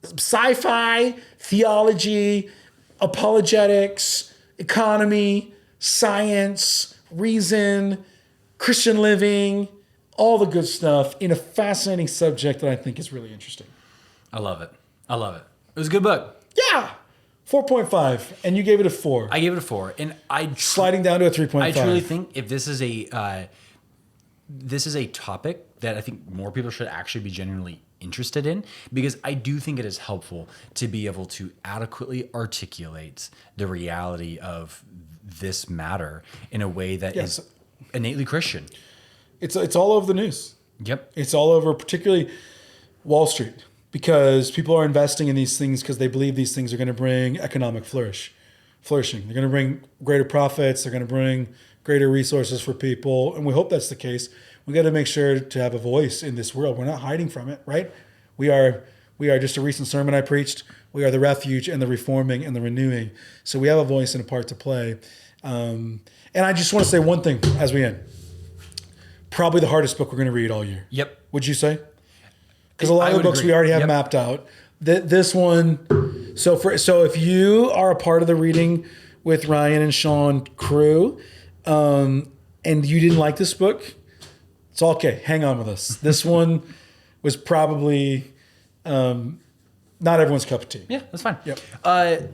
sci-fi, theology, apologetics, economy, science, reason, Christian living, all the good stuff in a fascinating subject that I think is really interesting. I love it. It was a good book. Yeah. 4.5, and you gave it a 4. I gave it a 4, and sliding down to a 3.5. I truly think if this is a topic that I think more people should actually be genuinely interested in, because I do think it is helpful to be able to adequately articulate the reality of this matter in a way that is innately Christian. It's all over the news. Yep. It's all over, particularly Wall Street. Because people are investing in these things because they believe these things are going to bring economic flourishing. They're going to bring greater profits. They're going to bring greater resources for people. And we hope that's the case. We got to make sure to have a voice in this world. We're not hiding from it, right? We are just a recent sermon I preached. We are the refuge and the reforming and the renewing. So we have a voice and a part to play. And I just want to say one thing as we end. Probably the hardest book we're going to read all year. Yep. Would you say? Because a lot of the books we already have mapped out. This one, so if you are a part of the Reading with Ryan and Sean crew, and you didn't like this book, it's okay. Hang on with us. This one was probably not everyone's cup of tea. Yeah, that's fine. Yep.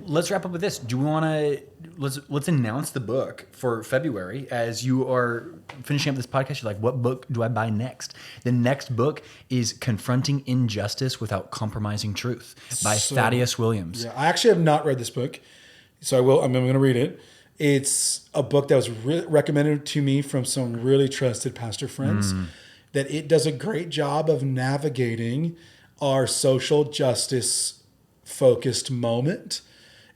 Let's wrap up with this. Do we want to let's announce the book for February as you are finishing up this podcast? You're like, what book do I buy next? The next book is Confronting Injustice Without Compromising Truth by Thaddeus Williams. Yeah, I actually have not read this book, so I'm going to read it. It's a book that was recommended to me from some really trusted pastor friends. That it does a great job of navigating our social justice focused moment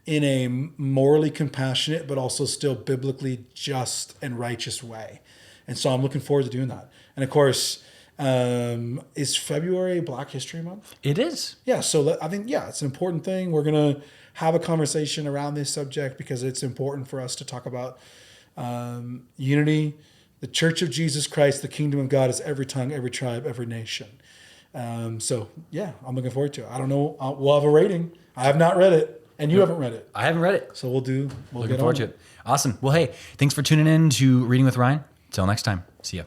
in a morally compassionate, but also still biblically just and righteous way. And so I'm looking forward to doing that. And of course, Is February Black History Month? It is. Yeah, so I think, yeah, it's an important thing. We're going to have a conversation around this subject because it's important for us to talk about unity. The Church of Jesus Christ, the kingdom of God is every tongue, every tribe, every nation. So, yeah, I'm looking forward to it. I don't know. We'll have a rating. I have not read it, and you haven't read it. I haven't read it. So we'll Looking forward to it. Awesome. Well, hey, thanks for tuning in to Reading with Ryan. Till next time. See ya.